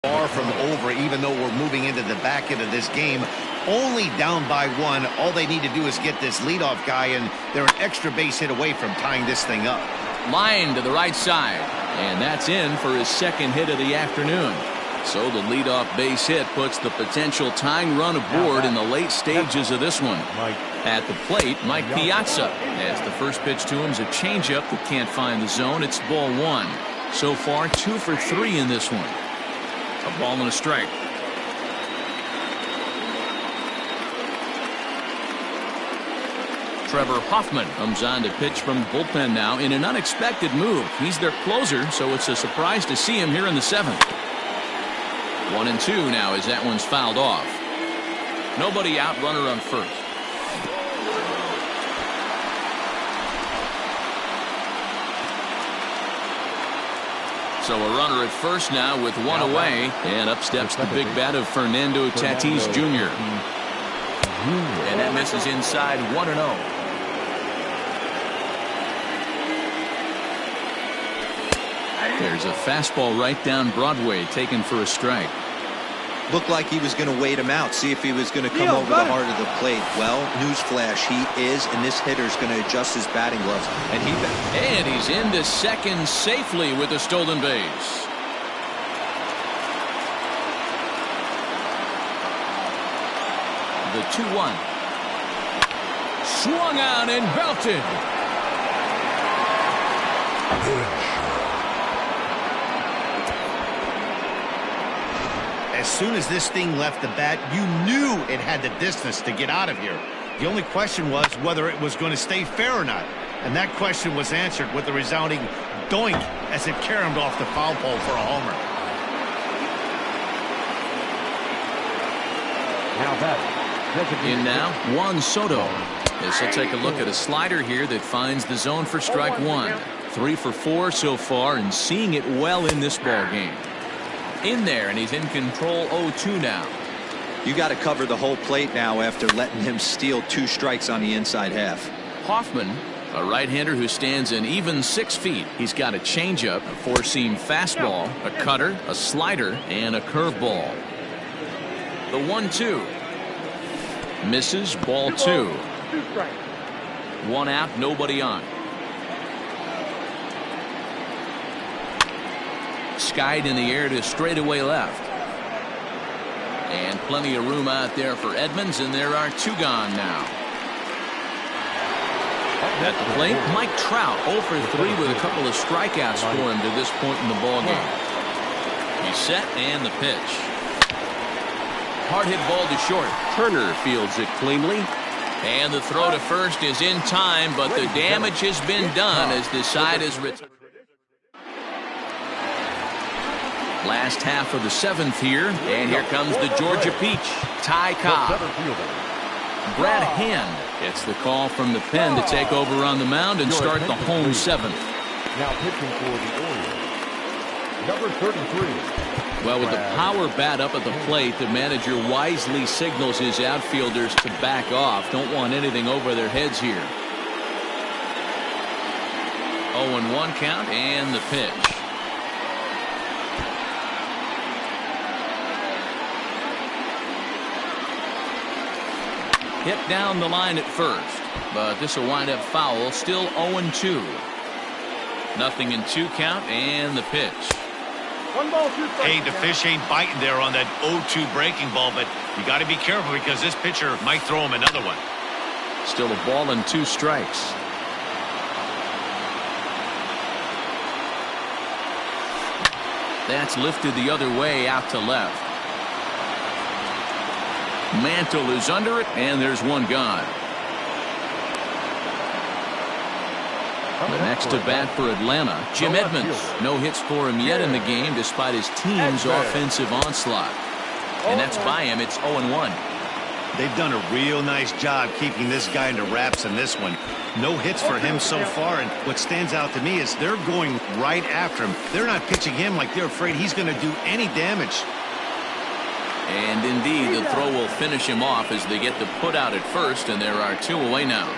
far from over, even though we're moving into the back end of this game. Only down by 1. All they need to do is get this leadoff guy, and they're an extra base hit away from tying this thing up. Line to the right side, and that's in for his 2nd hit of the afternoon. So the leadoff base hit puts the potential tying run aboard in the late stages of this one. At the plate, Mike Piazza. As the first pitch to him is a changeup that can't find the zone. It's ball 1. So far, 2 for 3 in this one. A ball and a strike. Trevor Hoffman comes on to pitch from the bullpen now in an unexpected move. He's their closer, so it's a surprise to see him here in the 7th. 1-2 now as that one's fouled off. Nobody out, runner on first. So a runner at first now with 1 away, and up steps the big bat of Fernando Tatis Jr. And that misses inside 1-0. There's a fastball right down Broadway taken for a strike. Looked like he was going to wait him out, see if he was going to come over the heart of the plate. Well, newsflash, he is, and this hitter's going to adjust his batting gloves. And he's into second safely with a stolen base. The 2-1. Swung out and belted. As soon as this thing left the bat, you knew it had the distance to get out of here. The only question was whether it was going to stay fair or not. And that question was answered with the resounding doink as it caromed off the foul pole for a homer. Now that in now, Juan Soto. As he'll take a look at a slider here that finds the zone for strike 1. 3 for 4 so far, and seeing it well in this ball game. In there, and he's in control. 0-2 now. You got to cover the whole plate now after letting him steal 2 strikes on the inside half. Hoffman, a right-hander who stands an even 6 feet. He's got a changeup, a 4-seam fastball, a cutter, a slider, and a curveball. The 1-2 misses, ball 2. 1 out, nobody on. Skied in the air to straightaway left. And plenty of room out there for Edmonds, and there are 2 gone now. At the plate, Mike Trout 0 for 3 with a couple of strikeouts for him to this point in the ballgame. He's set, and the pitch. Hard hit ball to short. Turner fields it cleanly. And the throw to first is in time, but the damage has been done as the side is returned. Last half of the 7th here, and here comes the Georgia Peach, Ty Cobb. Brad Hand gets the call from the pen to take over on the mound and start the home 7th. now pitching for the Orioles, number 33. Well, with the power bat up at the plate, the manager wisely signals his outfielders to back off. Don't want anything over their heads here. 0-1 count and the pitch. Hit down the line at first, but this will wind up foul. Still 0-2. Nothing in 2 count and the pitch. Hey, the fish ain't biting there on that 0-2 breaking ball, but you got to be careful because this pitcher might throw him another one. Still a ball and 2 strikes. That's lifted the other way out to left. Mantle is under it, and there's one gone. The next to bat for Atlanta, Jim Edmonds. No hits for him yet in the game despite his team's offensive onslaught. And that's by him. It's 0-1. They've done a real nice job keeping this guy into wraps in this one. No hits for him so far, and what stands out to me is they're going right after him. They're not pitching him like they're afraid he's going to do any damage. And indeed, the throw will finish him off as they get the put out at first, and there are 2 away now.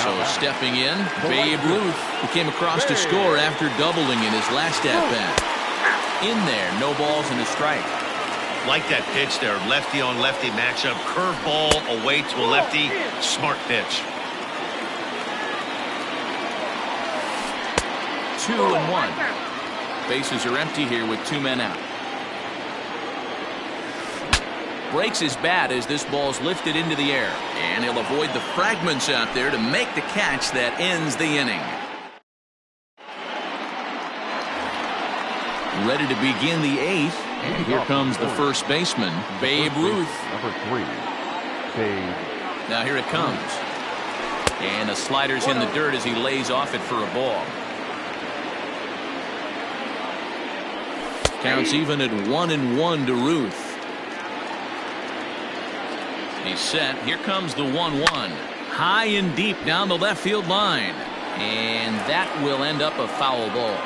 So stepping in, Babe Ruth, who came across to score after doubling in his last at-bat. In there, no balls and a strike. Like that pitch there, lefty on lefty matchup, curveball away to a lefty, smart pitch. 2-1. Bases are empty here with 2 men out. Breaks his bat as this ball's lifted into the air, and he'll avoid the fragments out there to make the catch that ends the inning. Ready to begin the 8th, and here comes the first baseman, Babe Ruth. Number 3, Babe. Now here it comes, and the slider's in the dirt as he lays off it for a ball. Counts even at 1-1 to Ruth. He's set. Here comes the 1-1. High and deep down the left field line. And that will end up a foul ball.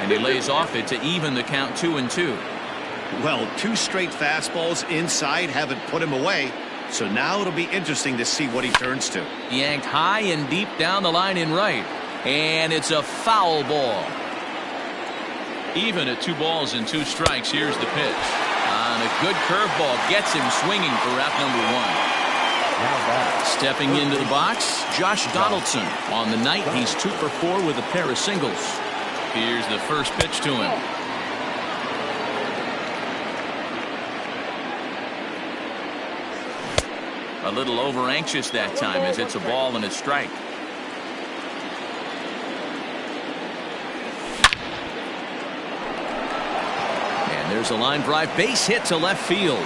And he lays off it to even the count 2-2. Well, 2 straight fastballs inside haven't put him away. So now it'll be interesting to see what he turns to. Yanked high and deep down the line in right. And it's a foul ball. Even at 2 balls and 2 strikes, here's the pitch. On a good curveball, gets him swinging for out number 1. Stepping into the box, Josh Donaldson. On the night, he's 2 for 4 with a pair of singles. Here's the first pitch to him. A little over anxious that time as it's a ball and a strike. There's a line drive, base hit to left field.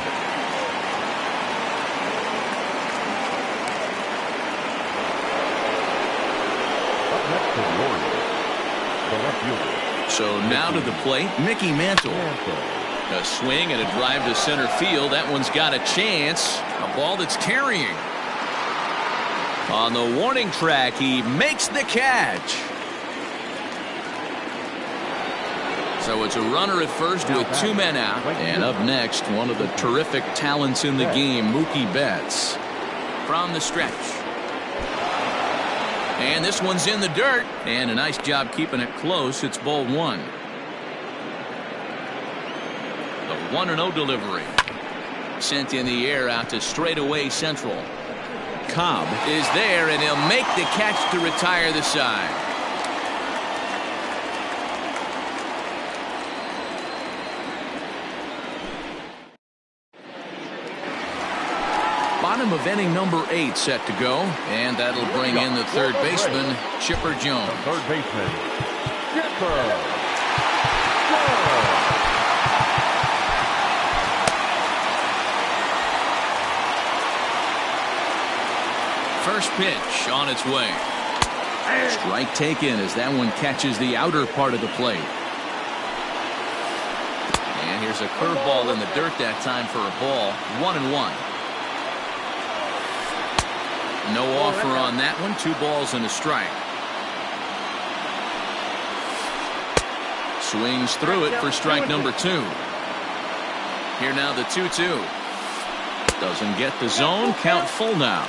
So now to the plate, Mickey Mantle. A swing and a drive to center field. That one's got a chance. A ball that's carrying. On the warning track, he makes the catch. So it's a runner at first with 2 men out. And up next, one of the terrific talents in the game, Mookie Betts. From the stretch. And this one's in the dirt. And a nice job keeping it close. It's ball 1. The 1-0 delivery. Sent in the air out to straightaway central. Cobb is there, and he'll make the catch to retire the side. Bottom of inning number 8 set to go, and that'll bring in the third baseman, Chipper Jones. Third baseman, Chipper Jones. First pitch on its way. Strike taken as that one catches the outer part of the plate. And here's a curveball in the dirt that time for a ball. 1-1. No offer on that one. 2 balls and a strike. Swings through it for strike number 2. Here now the 2-2. Doesn't get the zone. Count full now.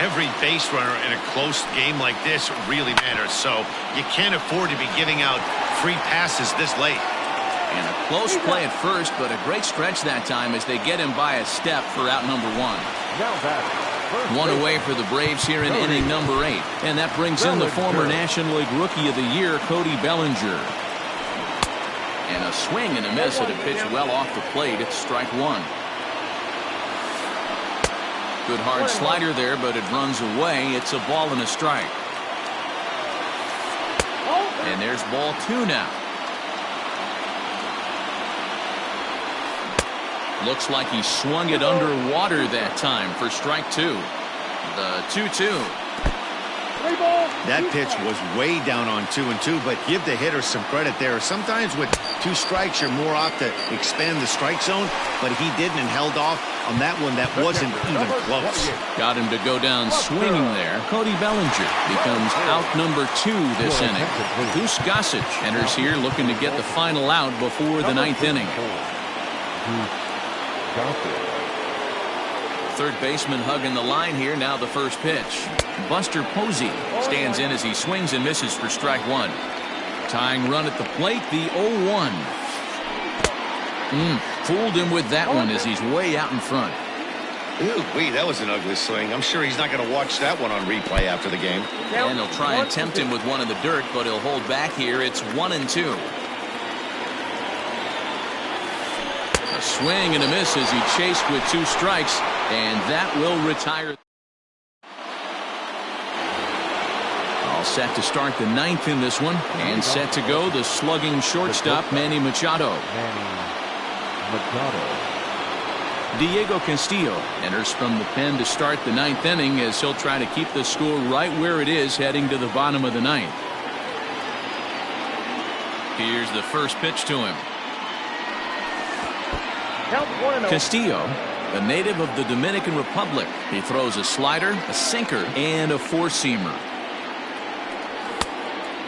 Every base runner in a close game like this really matters, so you can't afford to be giving out free passes this late. And a close play at first, but a great stretch that time as they get him by a step for out number 1. Now batting, One away for the Braves here in inning number 8. And that brings in the former National League Rookie of the Year, Cody Bellinger. And a swing and a miss at a pitch well off the plate. It's strike 1. Good hard slider there, but it runs away. It's a ball and a strike. And there's ball 2 now. Looks like he swung it underwater that time for strike 2. The 2-2. That pitch was way down on 2-2, but give the hitter some credit there. Sometimes with 2 strikes, you're more off to expand the strike zone, but he didn't and held off on that one that wasn't even close. Got him to go down swinging there. Cody Bellinger becomes out number 2 this inning. Goose Gossage enters here looking to get the final out before the 9th inning. Third baseman hugging the line here. Now the first pitch. Buster Posey stands in as he swings and misses for strike 1. Tying run at the plate, the 0-1. Fooled him with that one as he's way out in front. Ooh, that was an ugly swing. I'm sure he's not going to watch that one on replay after the game. And he'll try and tempt him with one in the dirt, but he'll hold back here. It's 1-2. A swing and a miss as he chased with 2 strikes, and that will retire. All set to start the 9th in this one, and set to go the slugging shortstop Manny Machado. Diego Castillo enters from the pen to start the 9th inning as he'll try to keep the score right where it is heading to the bottom of the 9th. Here's the first pitch to him. Castillo, a native of the Dominican Republic. He throws a slider, a sinker, and a 4-seamer.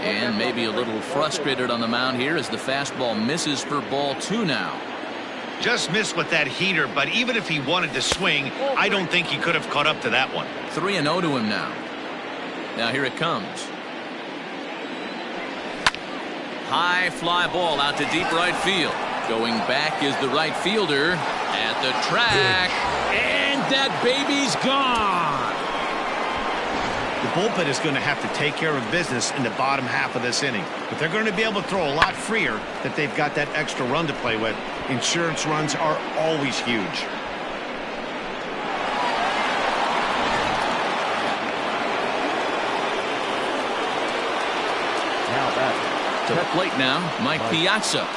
And maybe a little frustrated on the mound here as the fastball misses for ball 2 now. Just missed with that heater, but even if he wanted to swing, I don't think he could have caught up to that one. 3-0 to him now. Now here it comes. High fly ball out to deep right field. Going back is the right fielder at the track, and that baby's gone. The bullpen is going to have to take care of business in the bottom half of this inning, but they're going to be able to throw a lot freer that they've got that extra run to play with. Insurance runs are always huge. To the plate now, Mike Piazza.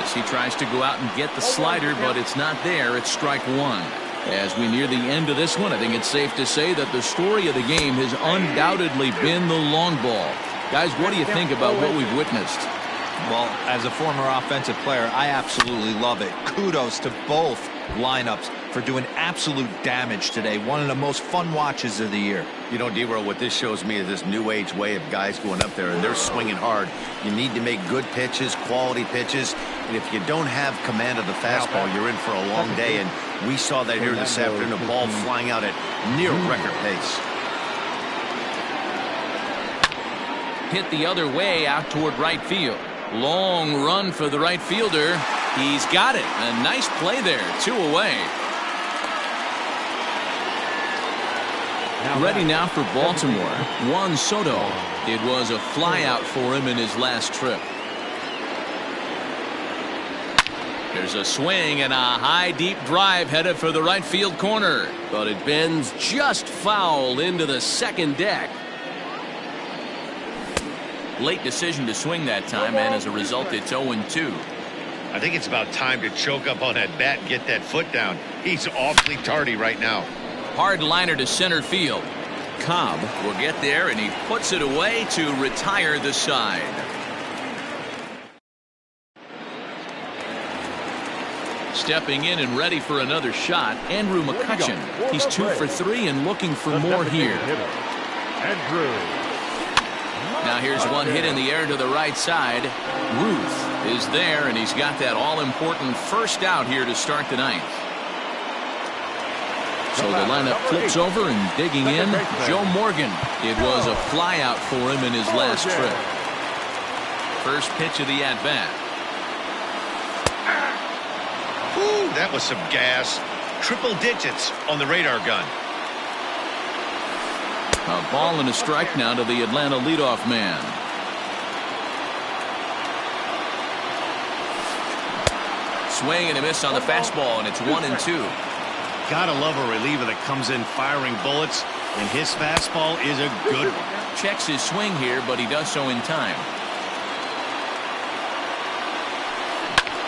As he tries to go out and get the slider, but it's not there. It's strike 1. As we near the end of this one, I think it's safe to say that the story of the game has undoubtedly been the long ball. Guys, what do you think about what we've witnessed? Well, as a former offensive player, I absolutely love it. Kudos to both lineups for doing absolute damage today. One of the most fun watches of the year. You know, D-Roll, what this shows me is this new age way of guys going up there and they're swinging hard. You need to make good pitches, quality pitches, and if you don't have command of the fastball, you're in for a long day, and we saw that here this afternoon, a ball flying out at near record pace. Hit the other way out toward right field. Long run for the right fielder. He's got it. A nice play there. 2 away. Ready now for Baltimore. Juan Soto. It was a flyout for him in his last trip. There's a swing and a high deep drive headed for the right field corner, but it bends just foul into the second deck. Late decision to swing that time, and as a result it's 0-2. I think it's about time to choke up on that bat and get that foot down. He's awfully tardy right now. Hard liner to center field. Cobb will get there, and he puts it away to retire the side. Stepping in and ready for another shot, Andrew McCutchen. He's 2 for 3 and looking for more here. Now here's one hit in the air to the right side. Ruth is there, and he's got that all-important first out here to start the 9th. So the lineup flips over, and digging in, Joe Morgan. It was a flyout for him in his last trip. First pitch of the at-bat. Ooh, that was some gas. triple digits on the radar gun. A ball and a strike now to the Atlanta leadoff man. Swing and a miss on the fastball, and it's 1-2. Gotta love a reliever that comes in firing bullets, and his fastball is a good one. Checks his swing here, but he does so in time.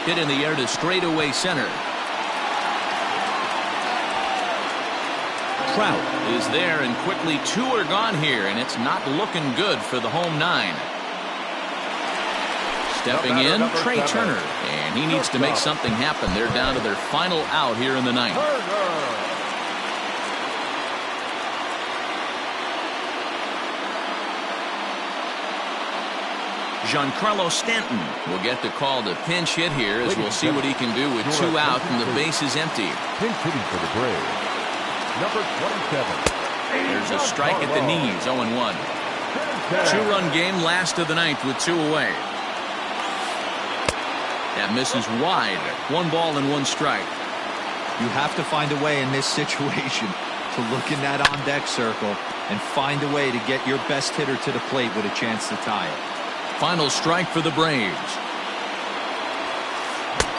Hit in the air to straightaway center. Trout is there, and quickly 2 are gone here, and it's not looking good for the home 9. Stepping in, Trey Turner, and he needs to make something happen. They're down to their final out here in the 9th. Giancarlo Stanton will get the call to pinch hit here, as we'll see what he can do with 2 out and the base is empty. Pinch hitting for the Braves, number 27. There's a strike at the knees, 0-1. 2-run game, last of the 9th with 2 away. That misses wide. 1 ball and 1 strike. You have to find a way in this situation to look in that on-deck circle and find a way to get your best hitter to the plate with a chance to tie it. Final strike for the Braves.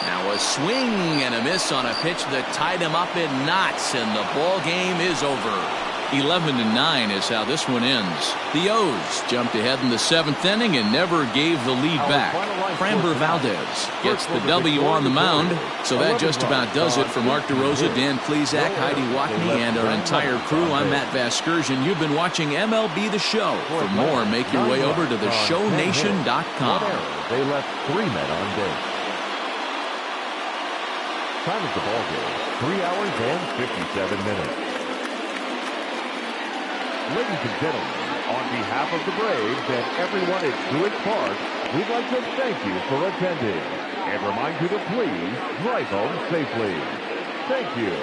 Now a swing and a miss on a pitch that tied him up in knots, and the ball game is over. 11-9 is how this one ends. The O's jumped ahead in the 7th inning and never gave the lead back. Framber Valdez gets the W on the mound. So that just about does it for Mark DeRosa, Dan Plesac, Heidi Watney, and our entire crew. I'm Matt Vasgersian. You've been watching MLB The Show. For more, make your way over to theshownation.com. They left 3 men on base. Time of the ball game, 3 hours and 57 minutes. Ladies and gentlemen, on behalf of the Braves and everyone at Truist Park, we'd like to thank you for attending and remind you to please drive home safely. Thank you.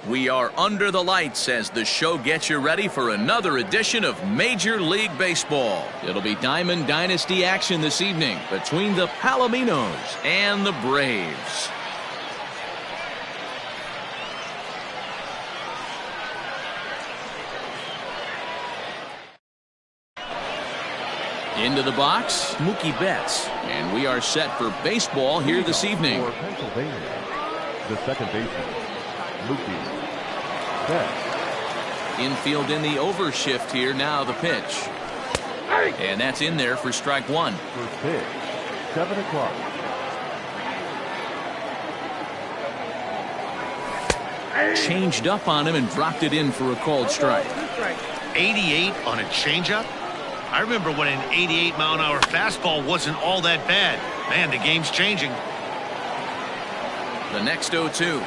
We are under the lights as the show gets you ready for another edition of Major League Baseball. It'll be Diamond Dynasty action this evening between the Palominos and the Braves. Into the box, Mookie Betts. And we are set for baseball here this evening. For Pennsylvania, the second baseman, Mookie Betts. Infield in the overshift here. Now the pitch. And that's in there for strike one. First pitch, 7 o'clock. Changed up on him and dropped it in for a called strike. 88 on a changeup? I remember when an 88-mile-an-hour fastball wasn't all that bad. Man, the game's changing. The next 0-2.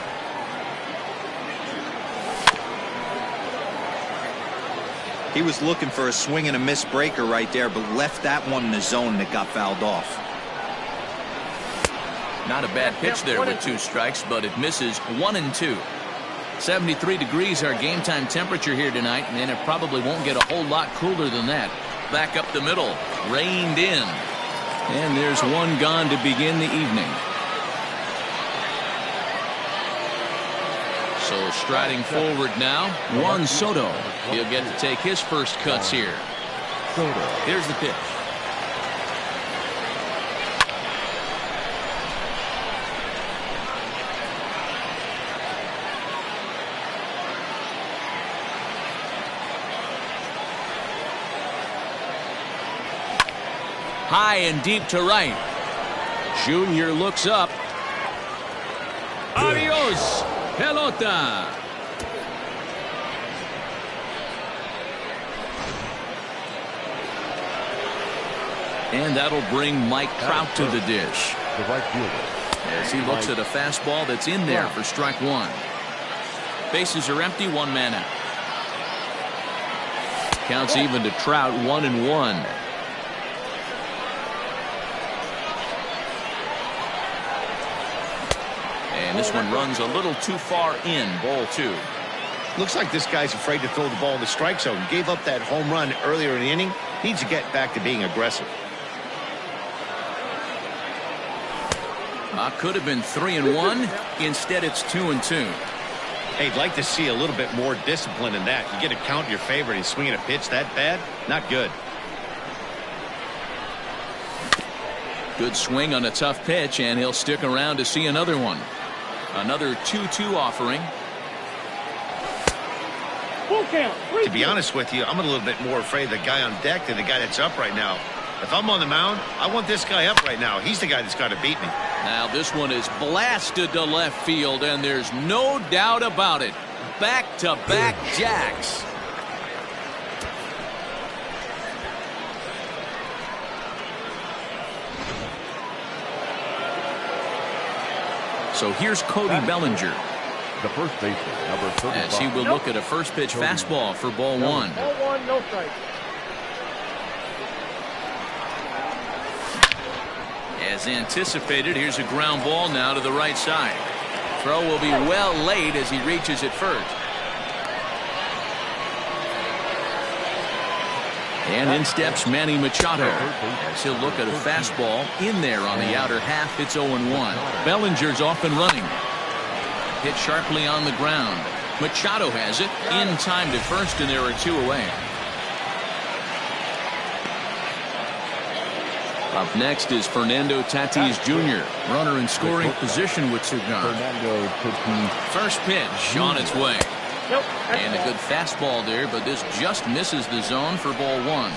He was looking for a swing and a miss breaker right there, but left that one in the zone and it got fouled off. Not a bad pitch there with 2 strikes, but it misses 1-2. 73 degrees our game time temperature here tonight, and it probably won't get a whole lot cooler than that. Back up the middle, reined in. And there's one gone to begin the evening. So striding forward now, Juan Soto. He'll get to take his first cuts here. Here's the pitch. High and deep to right. Junior looks up. Adios, pelota. And that'll bring Mike Trout to the dish. The right fielder. As he looks at a fastball that's in there for strike one. Bases are empty, 1 man out. Counts even to Trout, 1-1. And this one runs a little too far in, ball 2. Looks like this guy's afraid to throw the ball in the strike zone. Gave up that home run earlier in the inning. Needs to get back to being aggressive. Could have been 3-1. Instead, it's 2-2. Hey, I'd like to see a little bit more discipline in that. You get a count in your favor and swinging a pitch that bad? Not good. Good swing on a tough pitch, and he'll stick around to see another one. Another 2-2 offering. To be honest with you, I'm a little bit more afraid of the guy on deck than the guy that's up right now. If I'm on the mound, I want this guy up right now. He's the guy that's got to beat me. Now this one is blasted to left field, and there's no doubt about it. Back-to-back jacks. So here's Cody Bellinger. The first baseman, number 35. As he will look at a first pitch fastball for ball 1. Ball 1, no strike. As anticipated, here's a ground ball now to the right side. Throw will be well late as he reaches it first. And in steps Manny Machado as he'll look at a fastball in there on the outer half. It's 0-1. Bellinger's off and running. Hit sharply on the ground. Machado has it in time to first, and there are 2 away. Up next is Fernando Tatis Jr. Runner in scoring position with 2 gone. Fernando Tatis. First pitch on its way. Nope. And a good fastball there, but this just misses the zone for ball 1.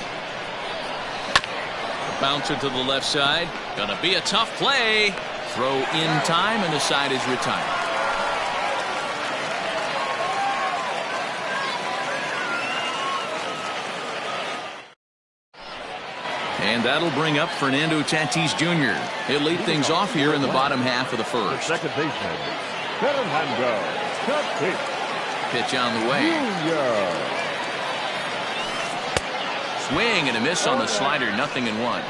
The bouncer to the left side. Gonna be a tough play. Throw in time, and the side is retired. And that'll bring up Fernando Tatis Jr. He'll lead things off here in the bottom half of the first. Second baseman, Fernando Tatis. Pitch on the way. Swing and a miss on the slider. 0-1.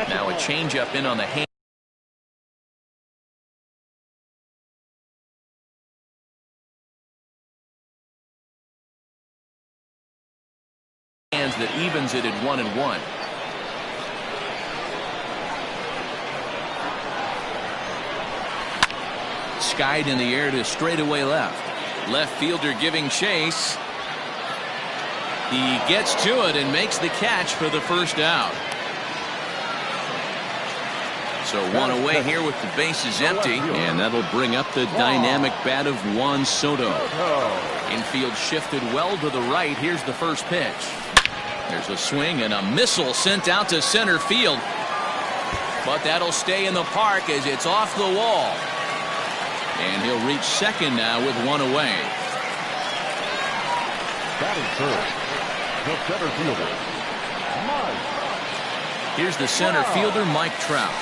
Now a changeup in on the hand. That evens it at 1-1. Skied in the air to straightaway left. Left fielder giving chase. He gets to it and makes the catch for the first out. So one away here with the bases empty, and that'll bring up the dynamic bat of Juan Soto. Infield shifted well to the right. Here's the first pitch. There's a swing and a missile sent out to center field. But that'll stay in the park as it's off the wall. And he'll reach second now with one away. Batting first, the center fielder, Mike. Here's the center fielder, Mike Trout,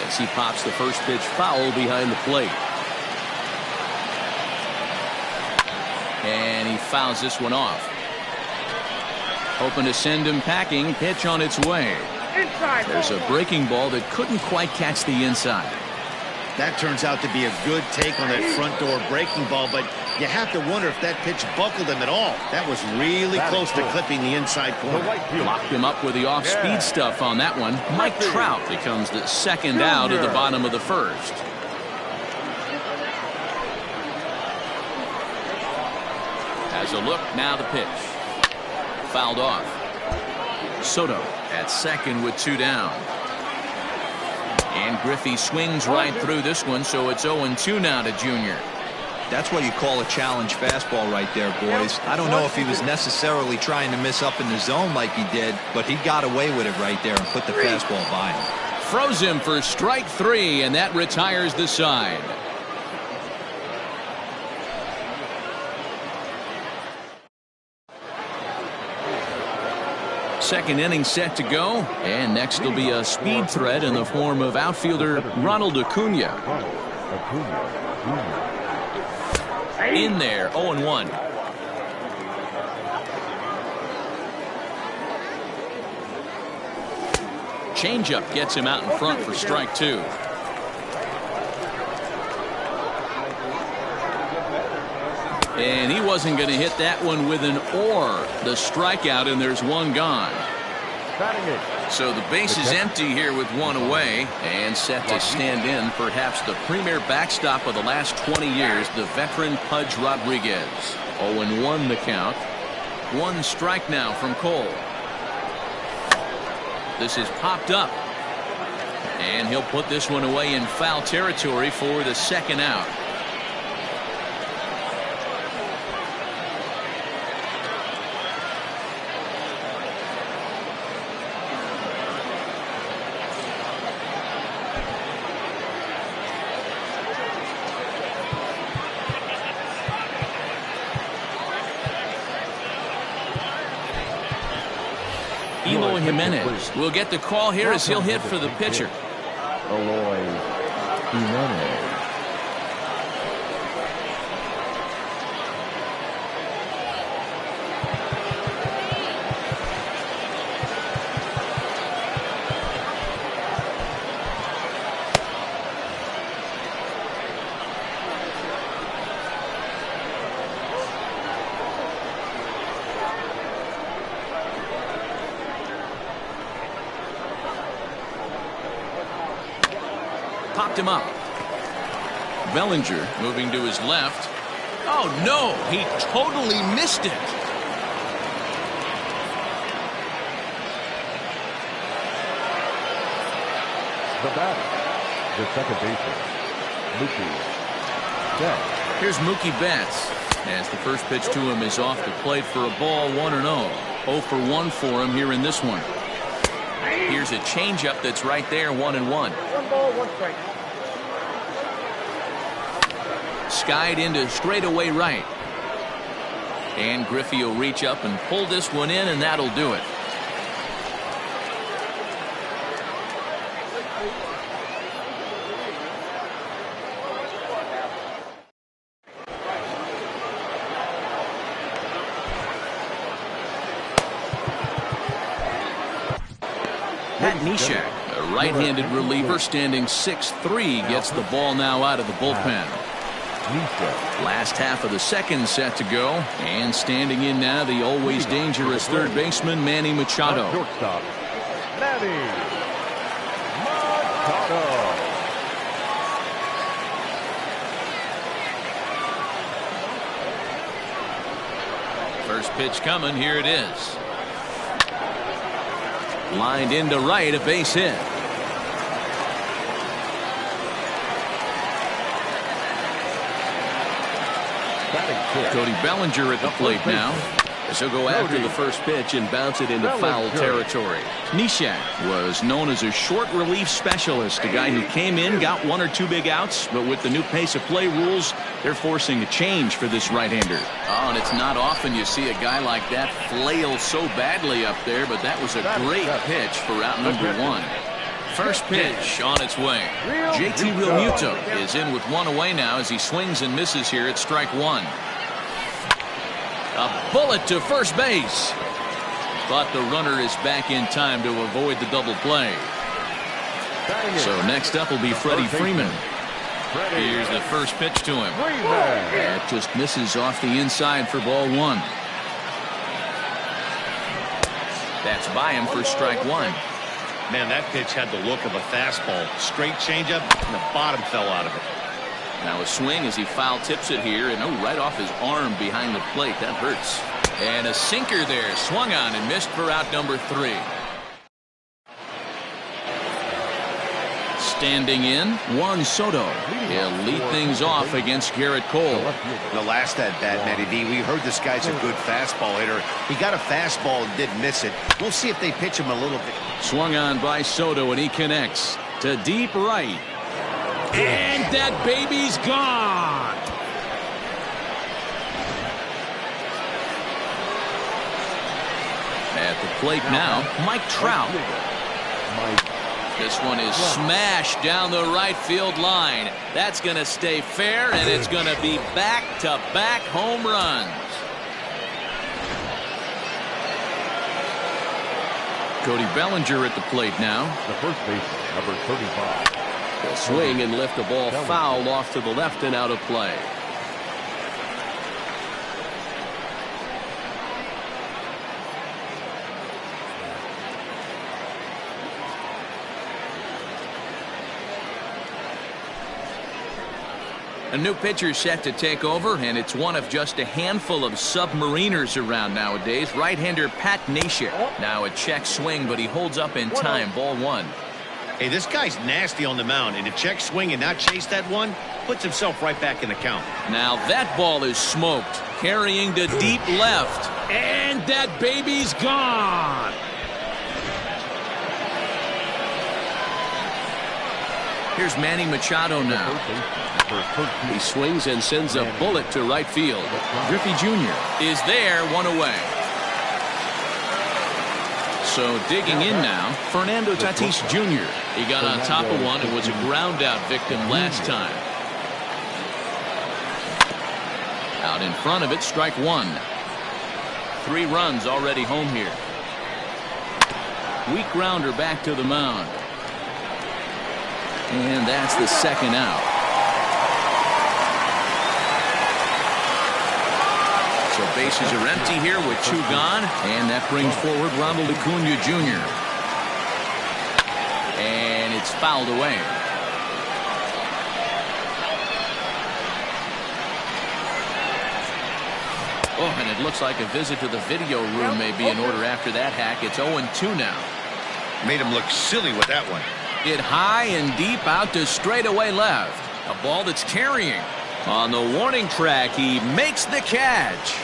as he pops the first pitch foul behind the plate. And he fouls this one off. Hoping to send him packing. Pitch on its way. There's a breaking ball that couldn't quite catch the inside. That turns out to be a good take on that front door breaking ball, but you have to wonder if that pitch buckled him at all. That was really close to clipping the inside corner. Locked him up with the off-speed stuff on that one. Mike Trout becomes the second out of the bottom of the first. Has a look, now the pitch. Fouled off. Soto at second with two down. And Griffey swings right through this one, so it's 0-2 now to Junior. That's what you call a challenge fastball right there, boys. I don't know if he was necessarily trying to miss up in the zone like he did, but he got away with it right there and put the fastball by him. Froze him for strike three, and that retires the side. Second inning set to go, and next will be a speed threat in the form of outfielder Ronald Acuna. In there, 0-1. Changeup gets him out in front for strike two. And he wasn't going to hit that one with an or. The strikeout, and there's one gone. So the base is empty here with one away, and set to stand in perhaps the premier backstop of the last 20 years, the veteran Pudge Rodriguez. 0-1 the count. One strike now from Cole. This is popped up, and he'll put this one away in foul territory for the second out. Eloy Jimenez will get the call here as he'll hit for the pitcher. Eloy Jimenez. Popped him up. Bellinger moving to his left. Oh no, he totally missed it. The batter, the second baseman, Mookie Betts. Here's Mookie Betts as the first pitch to him is off the plate for a ball, 1-0. 0 for 1 for him here in this one. Here's a changeup that's right there, 1-1. 1 ball, 1 strike. Skied into straightaway right. And Griffey will reach up and pull this one in, and that'll do it. Pat Neshek A right-handed reliever standing 6'3" gets the ball now out of the bullpen. Last half of the second set to go, and standing in now the always dangerous third baseman Manny Machado. Shortstop, Manny Machado. First pitch coming, here it is. Lined into right, a base hit. Cody Bellinger at the plate now, as he'll go after the first pitch and bounce it into foul territory. Neshek was known as a short relief specialist, a guy who came in, got 1 or 2 big outs, but with the new pace of play rules, they're forcing a change for this right-hander. Oh, and it's not often you see a guy like that flail so badly up there, but that was a great pitch for out number 1. First pitch on its way. JT Realmuto is in with 1 away now as he swings and misses here at strike 1. A bullet to first base. Thought the runner is back in time to avoid the double play. So next up will be Freddie Freeman. Here's the first pitch to him. That just misses off the inside for ball 1. That's by him for strike 1. Man, that pitch had the look of a fastball. Straight changeup, and the bottom fell out of it. Now a swing as he foul tips it here, and right off his arm behind the plate. That hurts. And a sinker there, swung on and missed for out number 3. Standing in, Juan Soto. He'll lead things off against Garrett Cole. The last at bat, Matty D, we heard this guy's a good fastball hitter. He got a fastball and didn't miss it. We'll see if they pitch him a little bit. Swung on by Soto, and he connects to deep right. And that baby's gone. At the plate now, Mike Trout. This one is smashed down the right field line. That's going to stay fair, and it's going to be back-to-back home runs. Cody Bellinger at the plate now. The first baseman, number 35. He'll swing and lift the ball foul off to the left and out of play. A new pitcher set to take over, and it's one of just a handful of submariners around nowadays. Right-hander Pat Neshek. Now a check swing, but he holds up in time. Ball 1. Hey, this guy's nasty on the mound, and to check swing and not chase that one puts himself right back in the count. Now that ball is smoked, carrying to deep left, and that baby's gone. Here's Manny Machado now. He swings and sends a bullet to right field. Griffey Jr. is there, 1 away. So digging in now, Fernando Tatis Jr. He got on top of one and was a ground out victim last time. Out in front of it, strike 1. 3 runs already home here. Weak grounder back to the mound. And that's the second out. So bases are empty here with 2 gone, and that brings forward Ronald Acuna Jr. And it's fouled away. Oh, and it looks like a visit to the video room may be in order after that hack. It's 0-2 now. Made him look silly with that one. Hit high and deep out to straightaway left. A ball that's carrying. On the warning track, he makes the catch.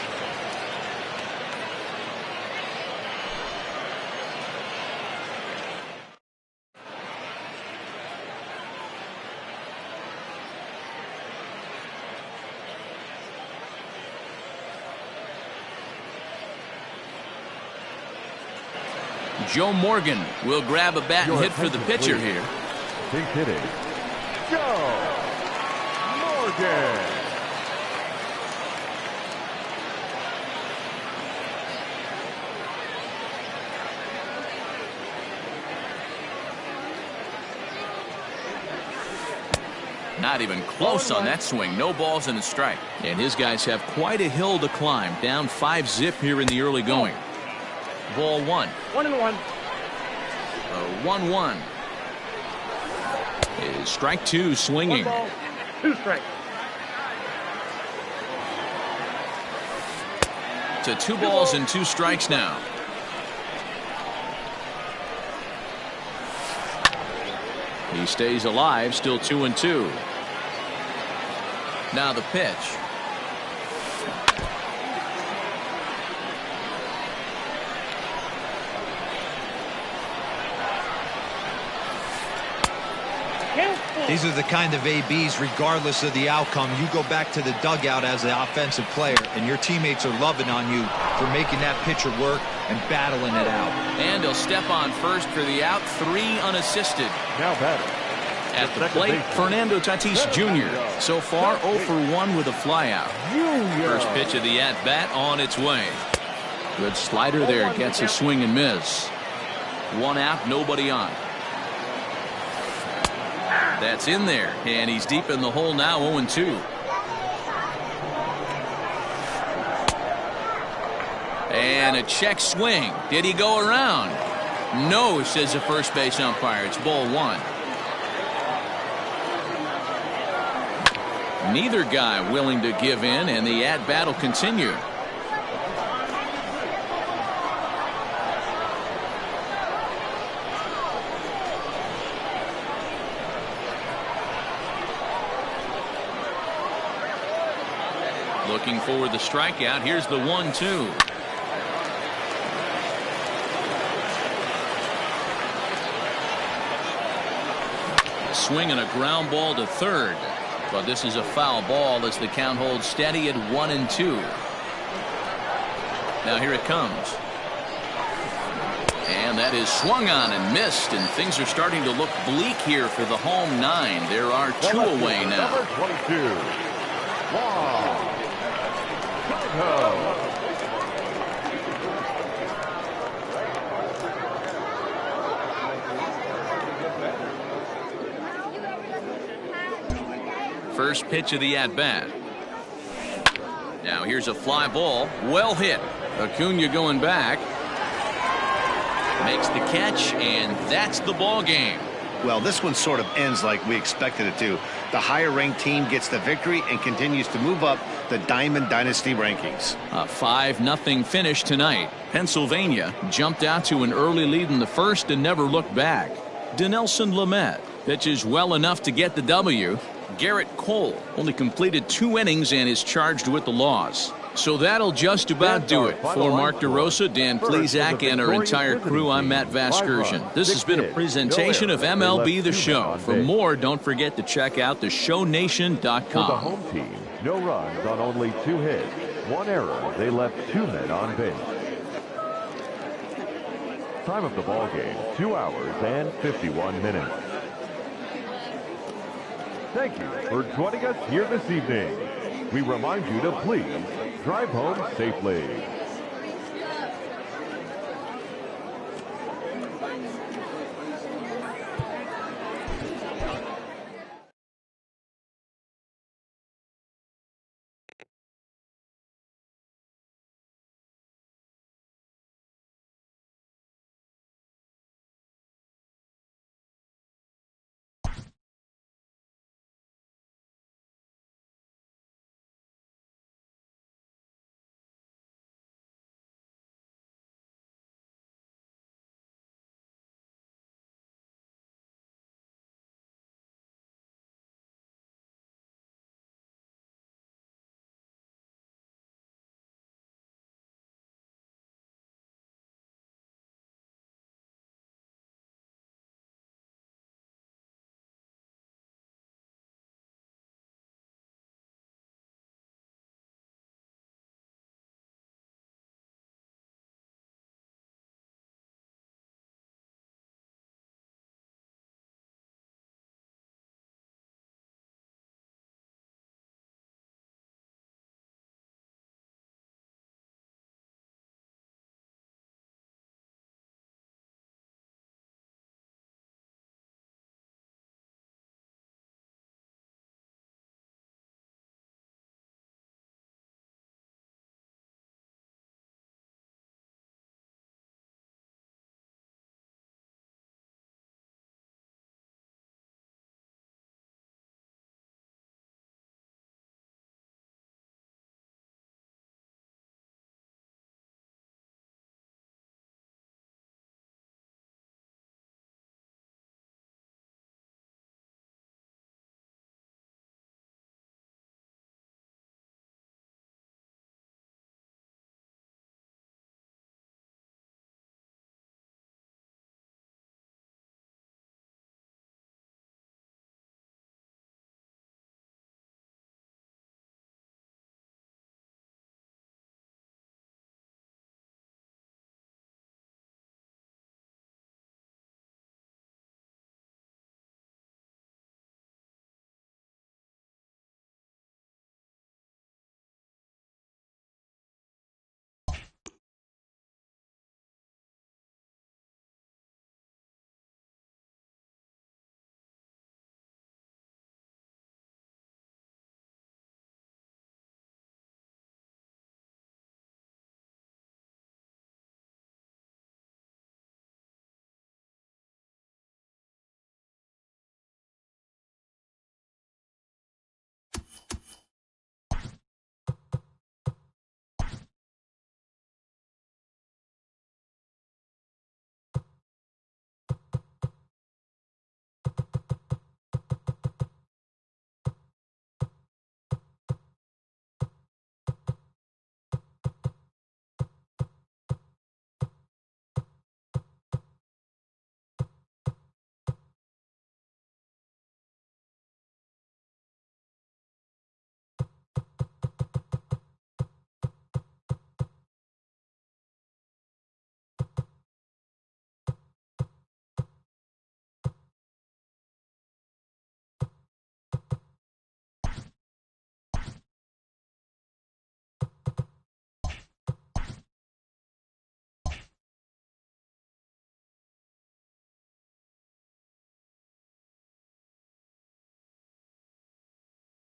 Joe Morgan will grab a bat and hit for the pitcher here. Big hitting, Joe Morgan. Not even close on that swing. No balls and a strike. And his guys have quite a hill to climb. Down 5-zip here in the early going. Ball 1. 1-1. 1-1. Is strike 2 swinging. 1 ball, 2 strikes. To 2 balls and 2 strikes now. He stays alive, still 2-2. Now the pitch. These are the kind of ABs, regardless of the outcome. You go back to the dugout as the offensive player, and your teammates are loving on you for making that pitcher work and battling it out. And he'll step on first for the out. 3 unassisted. Now batter. At the plate, Fernando Tatis Jr. So far 0 for 1 with a flyout. First pitch of the at-bat on its way. Good slider there. Gets a swing and miss. 1 out, nobody on. That's in there, and he's deep in the hole now, 0-2. And a check swing. Did he go around? No, says the first base umpire. It's ball 1. Neither guy willing to give in, and the at-bat will continue. Looking for the strikeout. Here's the 1-2. Swing and a ground ball to third. But this is a foul ball as the count holds steady at 1-2. Now here it comes. And that is swung on and missed, and things are starting to look bleak here for the home 9. There are 2 away now. Number 22. Wow. First pitch of the at-bat. Now here's a fly ball. Well hit. Acuna going back. Makes the catch, and that's the ball game. Well, this one sort of ends like we expected it to. The higher-ranked team gets the victory and continues to move up the Diamond Dynasty rankings. A 5-0 finish tonight. Pennsylvania jumped out to an early lead in the first and never looked back. Dinelson Lamet pitches well enough to get the W. Garrett Cole only completed 2 innings and is charged with the loss. So that'll just about do it. For Mark DeRosa, Dan Plesac, and our entire crew, I'm Matt Vasgersian. This has been a presentation of MLB The Show. For more, don't forget to check out theshownation.com. For the home team, no runs on only 2 hits. 1 error. They left 2 men on base. Time of the ball game, 2 hours and 51 minutes. Thank you for joining us here this evening. We remind you to please drive home safely.